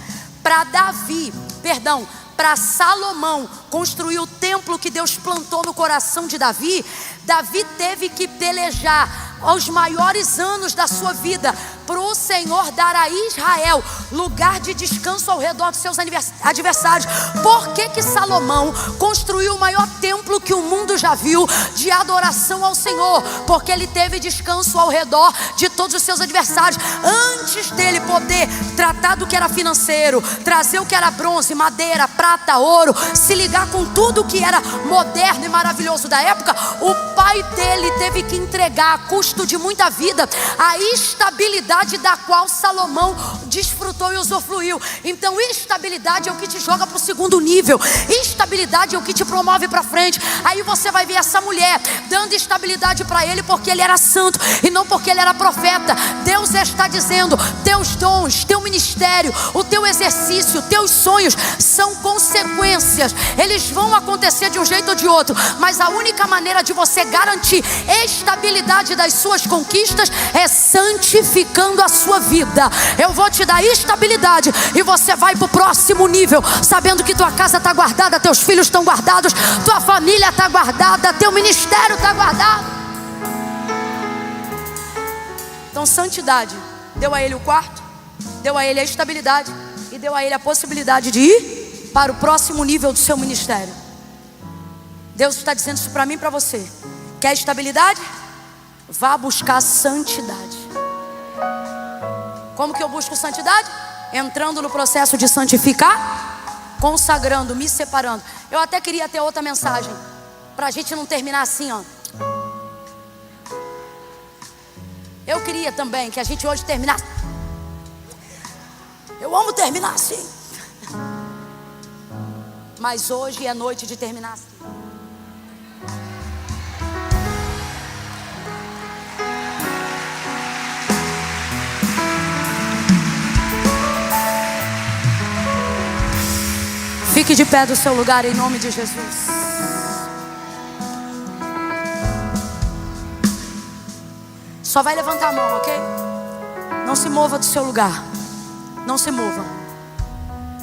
Para Salomão construir o templo que Deus plantou no coração de Davi, Davi teve que pelejar aos maiores anos da sua vida para o Senhor dar a Israel lugar de descanso ao redor dos seus adversários. Por que Salomão construiu o maior templo que o mundo já viu de adoração ao Senhor? Porque ele teve descanso ao redor de todos os seus adversários. Antes dele poder tratar do que era financeiro, trazer o que era bronze, madeira, prata, ouro, se ligar com tudo que era moderno e maravilhoso da época, o pai dele teve que entregar a custo de muita vida a estabilidade da qual Salomão desfrutou e usufruiu. Então estabilidade é o que te joga para o segundo nível, estabilidade é o que te promove para frente. Aí você vai ver essa mulher dando estabilidade para ele porque ele era santo e não porque ele era profeta. Deus está dizendo: teus dons, teu ministério, o teu exercício, teus sonhos são consequências, eles vão acontecer de um jeito ou de outro, mas a única maneira de você garantir estabilidade das suas conquistas é santificando a sua vida. Eu vou te dar estabilidade e você vai para o próximo nível, sabendo que tua casa está guardada, teus filhos estão guardados, tua família está guardada, teu ministério está guardado. Então santidade deu a ele o quarto, deu a ele a estabilidade e deu a ele a possibilidade de ir para o próximo nível do seu ministério. Deus está dizendo isso para mim e para você. Quer estabilidade? Vá buscar santidade. Como que eu busco santidade? Entrando no processo de santificar, consagrando, me separando. Eu até queria ter outra mensagem, para a gente não terminar assim, ó. Eu queria também que a gente hoje terminasse. Eu amo terminar assim, mas hoje é noite de terminar assim. Fique de pé do seu lugar em nome de Jesus. Só vai levantar a mão, ok? Não se mova do seu lugar. Não se mova.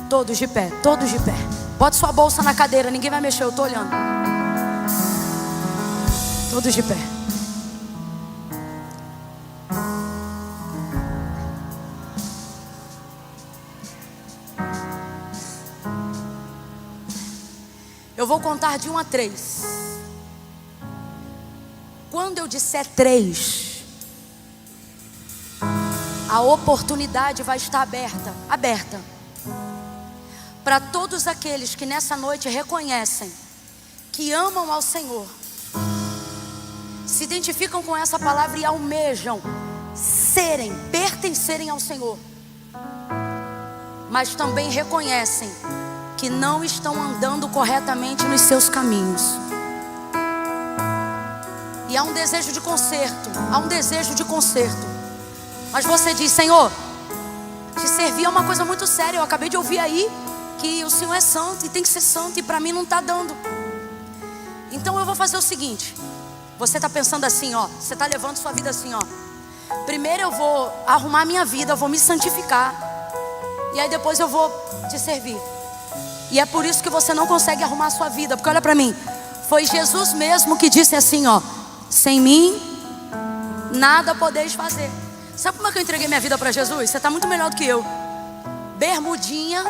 Todos de pé, todos de pé. Bote sua bolsa na cadeira, ninguém vai mexer, eu estou olhando. Todos de pé. Eu vou contar de 1 a 3. Quando eu disser 3, a oportunidade vai estar aberta para todos aqueles que nessa noite reconhecem que amam ao Senhor, se identificam com essa palavra e almejam pertencerem ao Senhor, mas também reconhecem que não estão andando corretamente nos seus caminhos. E há um desejo de conserto, Mas você diz: Senhor, te servir é uma coisa muito séria. Eu acabei de ouvir aí que o Senhor é santo e tem que ser santo, e para mim não está dando. Então eu vou fazer o seguinte. Você está pensando assim, ó, você está levando sua vida assim, ó. Primeiro eu vou arrumar minha vida, eu vou me santificar, e aí depois eu vou te servir. E é por isso que você não consegue arrumar a sua vida. Porque olha para mim, foi Jesus mesmo que disse assim, ó: sem mim nada podeis fazer. Sabe como é que eu entreguei minha vida para Jesus? Você está muito melhor do que eu. Bermudinha,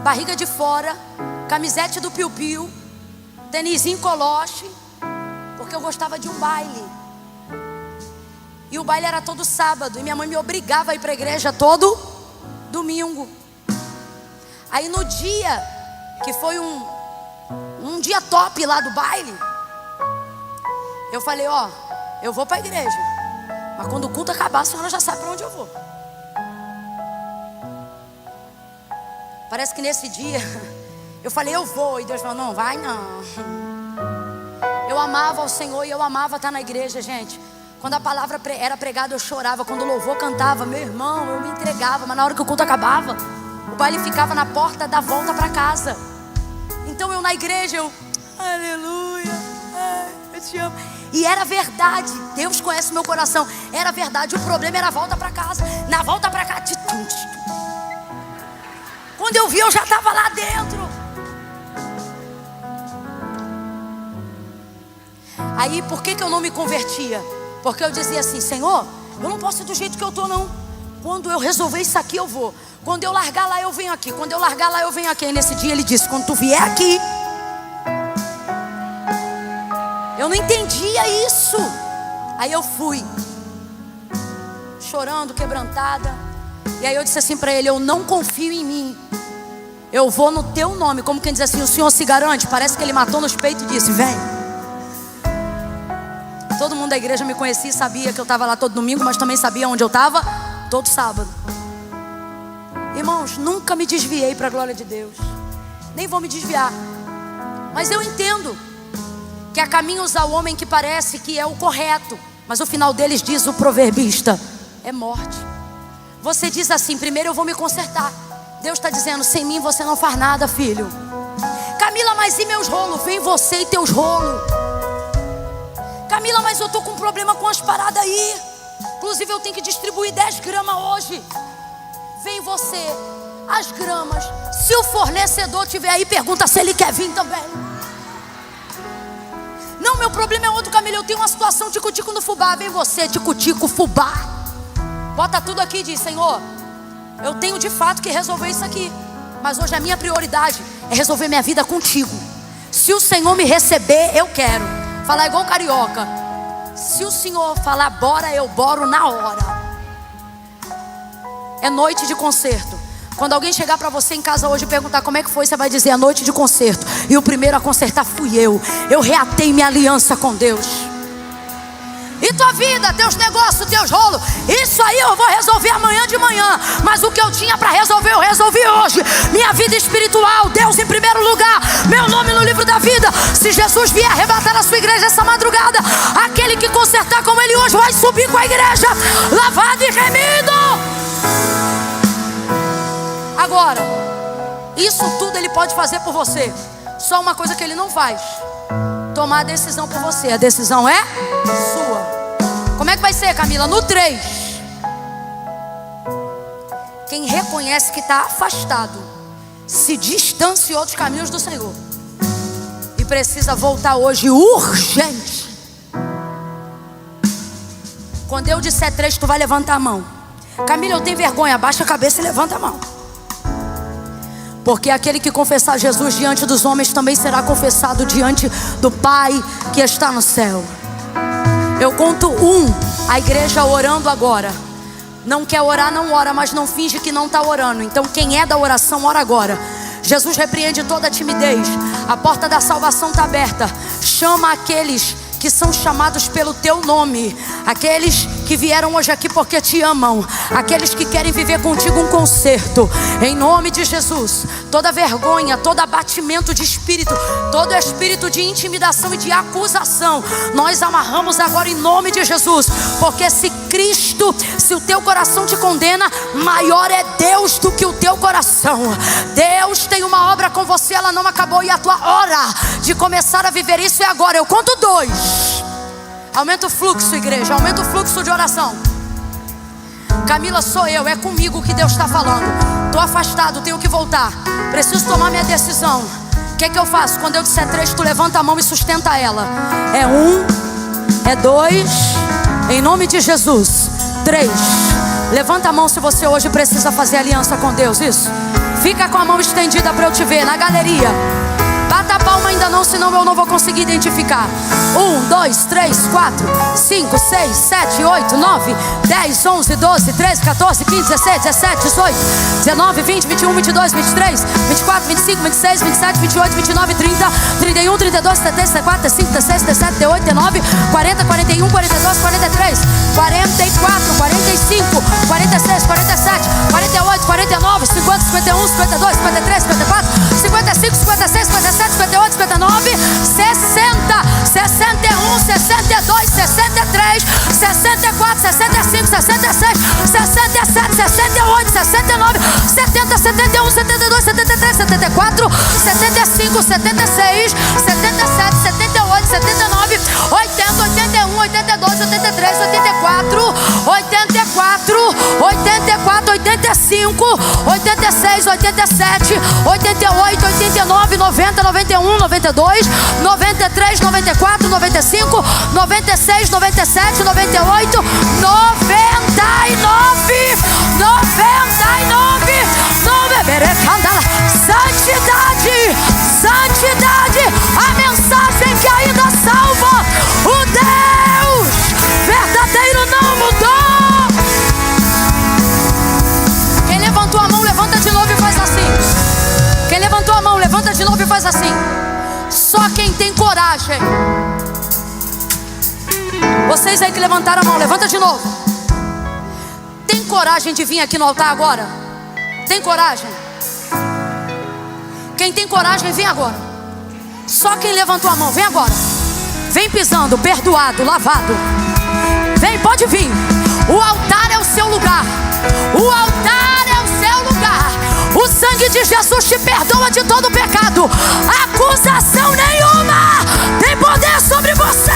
barriga de fora, camisete do piu-piu, tênisinho coloche, porque eu gostava de um baile. E o baile era todo sábado, e minha mãe me obrigava a ir para a igreja todo domingo. Aí no dia que foi um dia top lá do baile, eu falei, ó, eu vou pra igreja, mas quando o culto acabar, a senhora já sabe pra onde eu vou. Parece que nesse dia eu falei, eu vou, e Deus falou, não vai não. Eu amava o Senhor e eu amava estar na igreja, gente. Quando a palavra era pregada eu chorava, quando o louvor cantava, meu irmão, eu me entregava. Mas na hora que o culto acabava, o baile ficava na porta da volta para casa. Então eu na igreja, aleluia, eu te amo. E era verdade, Deus conhece meu coração. Era verdade, o problema era a volta para casa. Na volta para cá, quando eu vi, eu já estava lá dentro. Aí, por que eu não me convertia? Porque eu dizia assim, Senhor, eu não posso ir do jeito que eu estou não. Quando eu resolver isso aqui, eu vou. Quando eu largar lá, eu venho aqui. Quando eu largar lá, eu venho aqui. E nesse dia ele disse, quando tu vier aqui. Eu não entendia isso. Aí eu fui, chorando, quebrantada. E aí eu disse assim para ele, eu não confio em mim. Eu vou no teu nome. Como quem diz assim, o Senhor se garante. Parece que ele matou nos peitos e disse, vem. Todo mundo da igreja me conhecia e sabia que eu estava lá todo domingo, mas também sabia onde eu estava todo sábado. Irmãos, nunca me desviei para a glória de Deus. Nem vou me desviar. Mas eu entendo que há caminhos ao homem que parece que é o correto, mas o final deles, diz o proverbista, é morte. Você diz assim, primeiro eu vou me consertar. Deus está dizendo, sem mim você não faz nada, filho. Camila, mas e meus rolos? Vem você e teus rolos. Camila, mas eu estou com um problema com as paradas aí. Inclusive eu tenho que distribuir 10 gramas hoje. Vem você, as gramas. Se o fornecedor estiver aí, pergunta se ele quer vir também. Não, meu problema é outro, Camila. Eu tenho uma situação tico-tico no fubá. Vem você, tico-tico, fubá. Bota tudo aqui e diz, Senhor, eu tenho de fato que resolver isso aqui. Mas hoje a minha prioridade é resolver minha vida contigo. Se o Senhor me receber, eu quero. Falar igual carioca. Se o Senhor falar bora, eu boro na hora. É noite de concerto. Quando alguém chegar para você em casa hoje e perguntar como é que foi, você vai dizer, a noite de concerto. E o primeiro a consertar fui eu. Eu reatei minha aliança com Deus. E tua vida, teus negócios, teus rolos, isso aí eu vou resolver amanhã de manhã. Mas o que eu tinha para resolver, eu resolvi hoje. Minha vida espiritual, Deus em primeiro lugar, meu nome no livro da vida. Se Jesus vier arrebatar a sua igreja essa madrugada, aquele que consertar com ele hoje vai subir com a igreja lavado e remido. Agora, isso tudo ele pode fazer por você. Só uma coisa que ele não faz: tomar a decisão por você. A decisão é sua. Como é que vai ser, Camila? No 3. Quem reconhece que está afastado, se distanciou dos caminhos do Senhor e precisa voltar hoje urgente. Quando eu disser 3, tu vai levantar a mão. Camila, eu tenho vergonha. Abaixa a cabeça e levanta a mão. Porque aquele que confessar Jesus diante dos homens também será confessado diante do Pai que está no céu. Eu conto 1, a igreja orando agora. Não quer orar, não ora, mas não finge que não está orando. Então quem é da oração, ora agora. Jesus repreende toda a timidez. A porta da salvação está aberta. Chama aqueles que são chamados pelo teu nome, aqueles que vieram hoje aqui porque te amam, aqueles que querem viver contigo um concerto, em nome de Jesus. Toda vergonha, todo abatimento de espírito, todo espírito de intimidação e de acusação, nós amarramos agora em nome de Jesus. Porque se Cristo, se o teu coração te condena, maior é Deus do que o teu coração. Deus tem uma obra com você, ela não acabou, e a tua hora de começar a viver isso é agora. Eu conto 2. Aumenta o fluxo, igreja. Aumenta o fluxo de oração. Camila, sou eu. É comigo que Deus está falando. Estou afastado, tenho que voltar. Preciso tomar minha decisão. O que é que eu faço? Quando eu disser 3, tu levanta a mão e sustenta ela. É 1, é 2. Em nome de Jesus. 3. Levanta a mão se você hoje precisa fazer aliança com Deus. Isso. Fica com a mão estendida para eu te ver na galeria. Bata a palma ainda não, senão eu não vou conseguir identificar. 1, 2, 3, 4, 5, 6, 7, 8, 9, 10, 11, 12, 13, 14, 15, 16, 17, 18, 19, 20, 21, 22, 23, 24, 25, 26, 27, 28, 29, 30, 31, 32, 33, 34, 35, 36, 37, 38, 39, 40, 41, 42, 43, 44, 45, 46, 47, 48, 49, 50, 51, 52, 53, 54, 55, 56, 57, 58, 59, 60, 61, 62, 63, 64, 65, 66, 67, 68, 69, 70, 71, 72, 73, 74, 75, 76, 77, 78, 79, 80, 81, 82, 83, 84, 84, 84, 85, 86, 87, 88, 89, 90, 91, 92, 93, 94, 95, 96, 97, 98, 99, 99, santidade, santidade, a mensagem que ainda salva, o Deus verdadeiro não mudou. Quem levantou a mão, levanta de novo e faz assim. Quem levantou a mão, levanta de novo e faz assim. Só quem tem coragem. Vocês aí que levantaram a mão, levanta de novo. Tem coragem de vir aqui no altar agora? Tem coragem? Quem tem coragem, vem agora. Só quem levantou a mão, vem agora. Vem pisando, perdoado, lavado. Vem, pode vir. O altar é o seu lugar. O altar é o seu lugar. O sangue de Jesus te perdoa de todo pecado. Acusação nenhuma tem poder sobre você.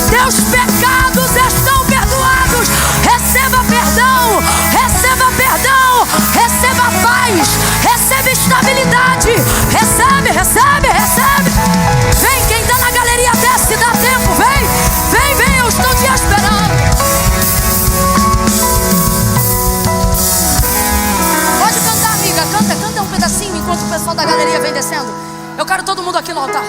Teus pecados estão perdoados. Receba perdão, receba perdão, receba paz, receba estabilidade. Recebe, recebe, recebe. Vem, quem está na galeria desce, dá tempo. Vem, vem, vem, eu estou te esperando. Pode cantar, amiga, canta um pedacinho enquanto o pessoal da galeria vem descendo. Eu quero todo mundo aqui no altar.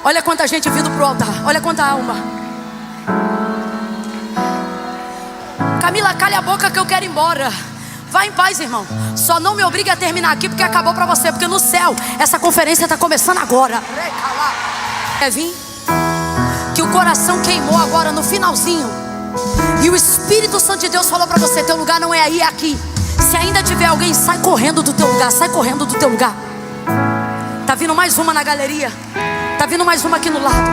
Olha quanta gente vindo pro altar. Olha quanta alma. Camila, calha a boca que eu quero ir embora. Vai em paz, irmão. Só não me obrigue a terminar aqui porque acabou pra você. Porque no céu, essa conferência está começando agora. Quer vir? Que o coração queimou agora no finalzinho. E o Espírito Santo de Deus falou pra você: teu lugar não é aí, é aqui. Se ainda tiver alguém, sai correndo do teu lugar. Sai correndo do teu lugar. Tá vindo mais uma na galeria. Tá vindo mais uma aqui no lado.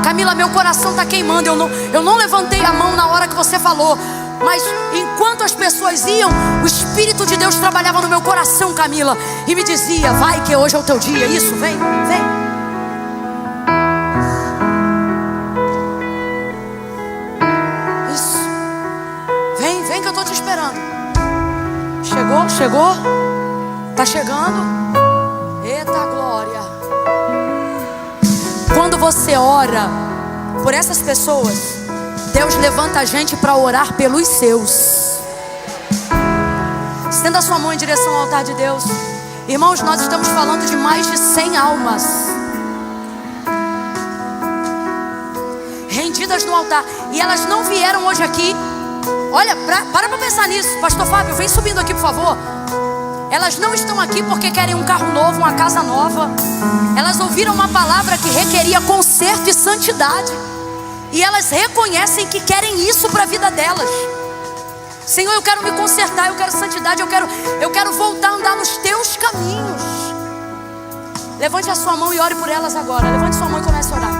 Camila, meu coração tá queimando. Eu não levantei a mão na hora que você falou, mas enquanto as pessoas iam, o Espírito de Deus trabalhava no meu coração, Camila, e me dizia: vai que hoje é o teu dia. Isso, vem, vem. Isso. Vem, vem que eu tô te esperando. Chegou, chegou. Tá chegando. Eita glória. Quando você ora por essas pessoas, Deus levanta a gente para orar pelos seus. Estenda a sua mão em direção ao altar de Deus. Irmãos, nós estamos falando de mais de 100 almas rendidas no altar. E elas não vieram hoje aqui. Olha, para pensar nisso. Pastor Fábio, vem subindo aqui, por favor. Elas não estão aqui porque querem um carro novo, uma casa nova. Elas ouviram uma palavra que requeria conserto e santidade. E elas reconhecem que querem isso para a vida delas. Senhor, eu quero me consertar, eu quero santidade, eu quero voltar a andar nos teus caminhos. Levante a sua mão e ore por elas agora. Levante sua mão e comece a orar.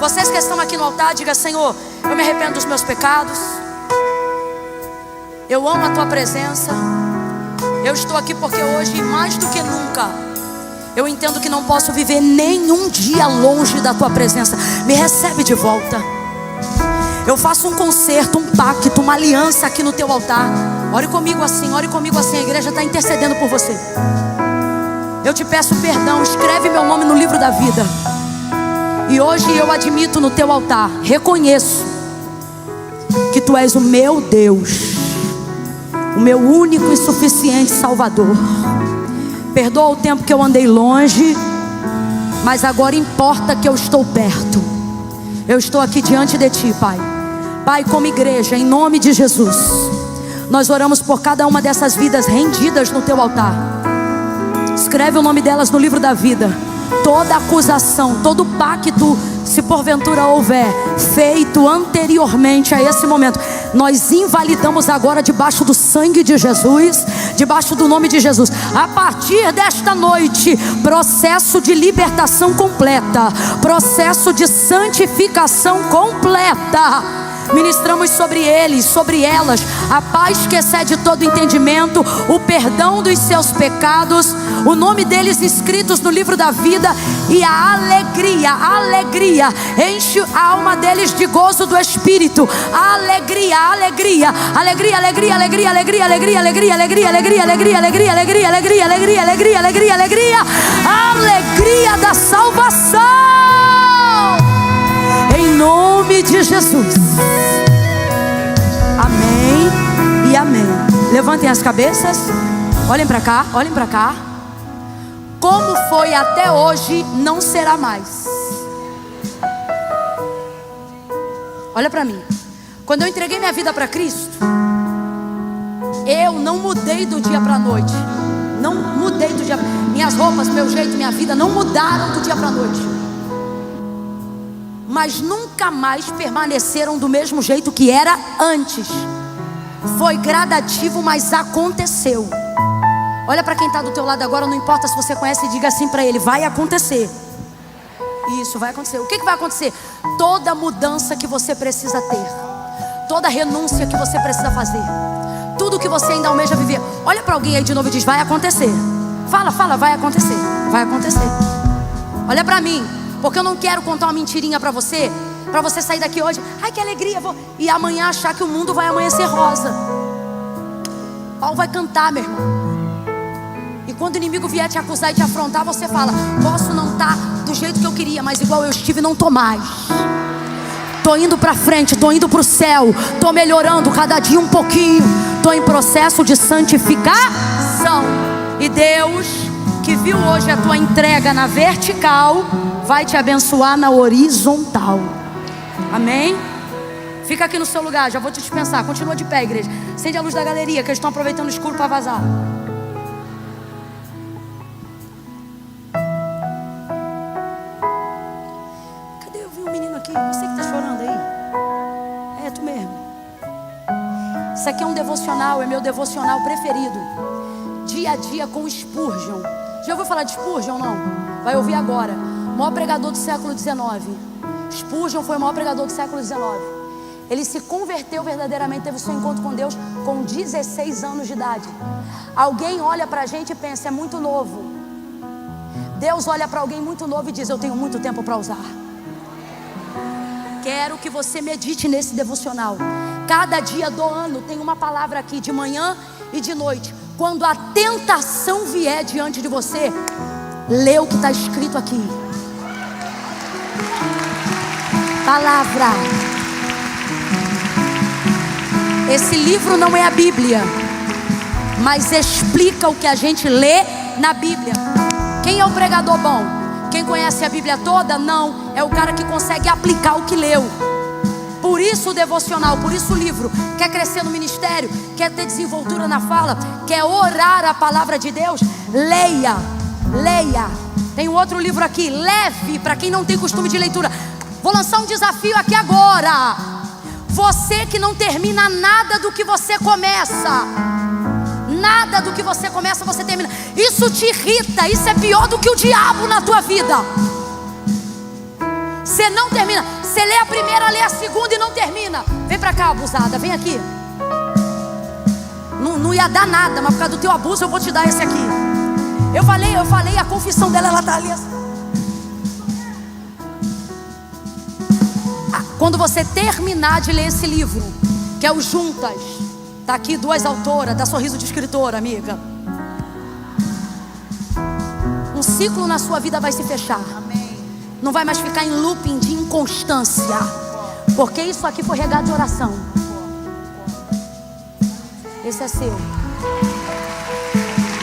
Vocês que estão aqui no altar, diga: Senhor, eu me arrependo dos meus pecados. Eu amo a tua presença. Eu estou aqui porque hoje, mais do que nunca, eu entendo que não posso viver nenhum dia longe da tua presença. Me recebe de volta. Eu faço um concerto, um pacto, uma aliança aqui no teu altar. Ore comigo assim, ore comigo assim. A igreja está intercedendo por você. Eu te peço perdão, escreve meu nome no livro da vida. E hoje eu admito no teu altar, reconheço que tu és o meu Deus, o meu único e suficiente Salvador. Perdoa o tempo que eu andei longe, mas agora importa que eu estou perto. Eu estou aqui diante de Ti, Pai. Pai, como igreja, em nome de Jesus, nós oramos por cada uma dessas vidas rendidas no Teu altar. Escreve o nome delas no livro da vida. Toda acusação, todo pacto, se porventura houver feito anteriormente a esse momento, nós invalidamos agora debaixo do sangue de Jesus, debaixo do nome de Jesus. A partir desta noite, processo de libertação completa, processo de santificação completa. Ministramos sobre eles, sobre elas, a paz que excede todo entendimento, o perdão dos seus pecados, o nome deles escritos no livro da vida, e a alegria enche a alma deles de gozo do Espírito. Alegria da salvação, em nome de Jesus. Amém e amém. Levantem as cabeças, olhem para cá, olhem para cá. Como foi até hoje, não será mais. Olha para mim. Quando eu entreguei minha vida para Cristo, eu não mudei do dia para a noite. Não mudei do dia. Minhas roupas, meu jeito, minha vida não mudaram do dia para a noite. Mas nunca mais permaneceram do mesmo jeito que era antes. Foi gradativo, mas aconteceu. Olha para quem está do teu lado agora, não importa se você conhece, diga assim para ele: vai acontecer. Isso, vai acontecer. O que vai acontecer? Toda mudança que você precisa ter, toda renúncia que você precisa fazer, tudo que você ainda almeja viver. Olha para alguém aí de novo e diz: vai acontecer. Fala, vai acontecer. Vai acontecer. Olha para mim, porque eu não quero contar uma mentirinha para você sair daqui hoje, ai que alegria, e amanhã achar que o mundo vai amanhecer rosa. Paulo vai cantar, meu irmão. E quando o inimigo vier te acusar e te afrontar, você fala: posso não estar do jeito que eu queria, mas igual eu estive, não tô mais. Tô indo pra frente, tô indo pro céu, tô melhorando cada dia um pouquinho, tô em processo de santificação. E Deus, que viu hoje a tua entrega na vertical, vai te abençoar na horizontal. Amém? Fica aqui no seu lugar, já vou te dispensar. Continua de pé, igreja. Acende a luz da galeria, que eles estão aproveitando o escuro para vazar. Cadê? Eu vi um menino aqui. Você que está chorando aí? É tu mesmo. Isso aqui é um devocional, é meu devocional preferido. Dia a dia com Spurgeon. Já ouviu falar de Spurgeon ou não? Vai ouvir agora. O maior pregador do século XIX. Spurgeon foi o maior pregador do século XIX. Ele se converteu verdadeiramente, teve o seu encontro com Deus com 16 anos de idade. Alguém olha pra gente e pensa: é muito novo. Deus olha para alguém muito novo e diz: eu tenho muito tempo para usar. Quero que você medite nesse devocional. Cada dia do ano tem uma palavra aqui, de manhã e de noite. Quando a tentação vier diante de você, lê o que está escrito aqui. Palavra. Esse livro não é a Bíblia, mas explica o que a gente lê na Bíblia. Quem é o pregador bom? Quem conhece a Bíblia toda? Não, é o cara que consegue aplicar o que leu. Por isso o devocional, por isso o livro. Quer crescer no ministério? Quer ter desenvoltura na fala? Quer orar a palavra de Deus? Leia, leia. Tem um outro livro aqui, leve, para quem não tem costume de leitura. Vou lançar um desafio aqui agora. Você que não termina nada do que você começa. Nada do que você começa, você termina. Isso te irrita, isso é pior do que o diabo na tua vida. Você não termina. Você lê a primeira, lê a segunda e não termina. Vem pra cá, abusada, vem aqui. Não ia dar nada, mas por causa do teu abuso eu vou te dar esse aqui. Eu falei, a confissão dela, ela tá ali. Quando você terminar de ler esse livro, que é o Juntas, tá aqui duas autoras, dá sorriso de escritora, amiga. Um ciclo na sua vida vai se fechar. Não vai mais ficar em looping de inconstância, porque isso aqui foi regado de oração. Esse é seu.